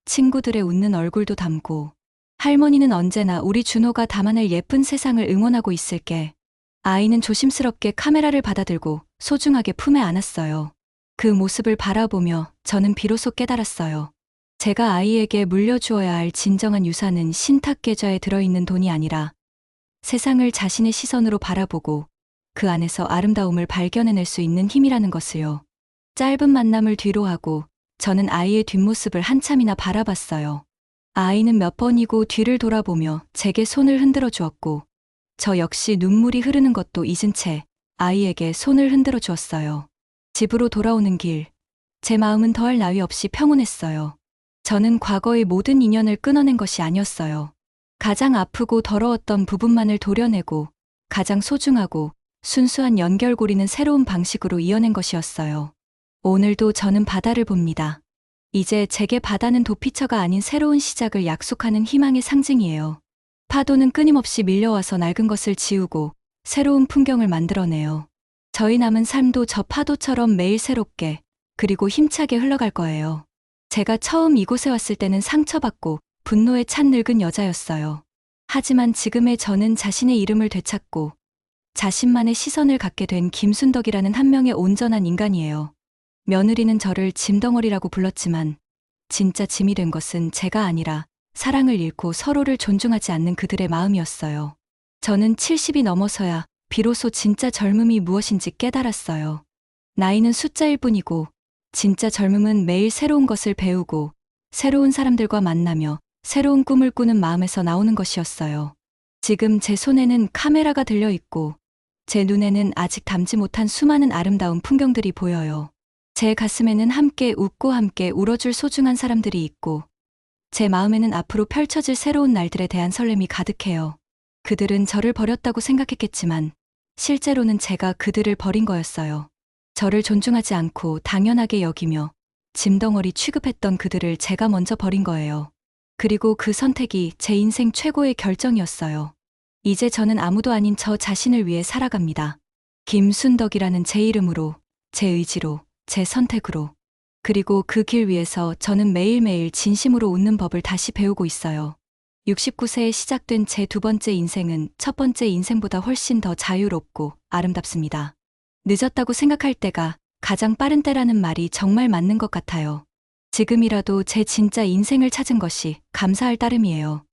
친구들의 웃는 얼굴도 담고 할머니는 언제나 우리 준호가 담아낼 예쁜 세상을 응원하고 있을게. 아이는 조심스럽게 카메라를 받아들고 소중하게 품에 안았어요. 그 모습을 바라보며 저는 비로소 깨달았어요. 제가 아이에게 물려주어야 할 진정한 유산은 신탁 계좌에 들어있는 돈이 아니라 세상을 자신의 시선으로 바라보고 그 안에서 아름다움을 발견해낼 수 있는 힘이라는 것을요. 짧은 만남을 뒤로하고 저는 아이의 뒷모습을 한참이나 바라봤어요. 아이는 몇 번이고 뒤를 돌아보며 제게 손을 흔들어 주었고 저 역시 눈물이 흐르는 것도 잊은 채 아이에게 손을 흔들어 주었어요. 집으로 돌아오는 길, 제 마음은 더할 나위 없이 평온했어요. 저는 과거의 모든 인연을 끊어낸 것이 아니었어요. 가장 아프고 더러웠던 부분만을 도려내고 가장 소중하고 순수한 연결고리는 새로운 방식으로 이어낸 것이었어요. 오늘도 저는 바다를 봅니다. 이제 제게 바다는 도피처가 아닌 새로운 시작을 약속하는 희망의 상징이에요. 파도는 끊임없이 밀려와서 낡은 것을 지우고 새로운 풍경을 만들어내요. 저희 남은 삶도 저 파도처럼 매일 새롭게 그리고 힘차게 흘러갈 거예요. 제가 처음 이곳에 왔을 때는 상처받고 분노에 찬 늙은 여자였어요. 하지만 지금의 저는 자신의 이름을 되찾고 자신만의 시선을 갖게 된 김순덕이라는 한 명의 온전한 인간이에요. 며느리는 저를 짐덩어리라고 불렀지만 진짜 짐이 된 것은 제가 아니라 사랑을 잃고 서로를 존중하지 않는 그들의 마음이었어요. 저는 70이 넘어서야 비로소 진짜 젊음이 무엇인지 깨달았어요. 나이는 숫자일 뿐이고 진짜 젊음은 매일 새로운 것을 배우고 새로운 사람들과 만나며 새로운 꿈을 꾸는 마음에서 나오는 것이었어요. 지금 제 손에는 카메라가 들려 있고 제 눈에는 아직 담지 못한 수많은 아름다운 풍경들이 보여요. 제 가슴에는 함께 웃고 함께 울어줄 소중한 사람들이 있고 제 마음에는 앞으로 펼쳐질 새로운 날들에 대한 설렘이 가득해요. 그들은 저를 버렸다고 생각했겠지만 실제로는 제가 그들을 버린 거였어요. 저를 존중하지 않고 당연하게 여기며 짐덩어리 취급했던 그들을 제가 먼저 버린 거예요. 그리고 그 선택이 제 인생 최고의 결정이었어요. 이제 저는 아무도 아닌 저 자신을 위해 살아갑니다. 김순덕이라는 제 이름으로, 제 의지로, 제 선택으로. 그리고 그 길 위에서 저는 매일매일 진심으로 웃는 법을 다시 배우고 있어요. 69세에 시작된 제 두 번째 인생은 첫 번째 인생보다 훨씬 더 자유롭고 아름답습니다. 늦었다고 생각할 때가 가장 빠른 때라는 말이 정말 맞는 것 같아요. 지금이라도 제 진짜 인생을 찾은 것이 감사할 따름이에요.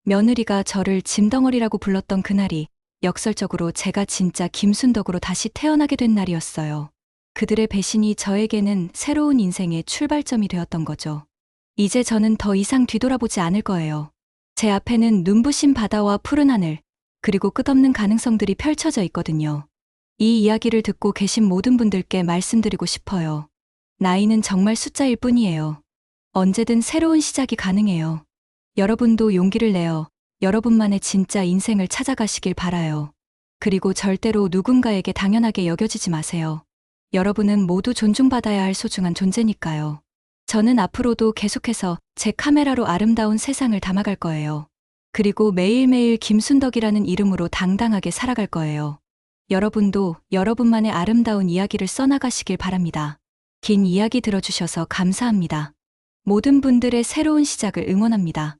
며느리가 저를 짐덩어리라고 불렀던 그날이 역설적으로 제가 진짜 김순덕으로 다시 태어나게 된 날이었어요. 그들의 배신이 저에게는 새로운 인생의 출발점이 되었던 거죠. 이제 저는 더 이상 뒤돌아보지 않을 거예요. 제 앞에는 눈부신 바다와 푸른 하늘, 그리고 끝없는 가능성들이 펼쳐져 있거든요. 이 이야기를 듣고 계신 모든 분들께 말씀드리고 싶어요. 나이는 정말 숫자일 뿐이에요. 언제든 새로운 시작이 가능해요. 여러분도 용기를 내어 여러분만의 진짜 인생을 찾아가시길 바라요. 그리고 절대로 누군가에게 당연하게 여겨지지 마세요. 여러분은 모두 존중받아야 할 소중한 존재니까요. 저는 앞으로도 계속해서 제 카메라로 아름다운 세상을 담아갈 거예요. 그리고 매일매일 김순덕이라는 이름으로 당당하게 살아갈 거예요. 여러분도 여러분만의 아름다운 이야기를 써나가시길 바랍니다. 긴 이야기 들어주셔서 감사합니다. 모든 분들의 새로운 시작을 응원합니다.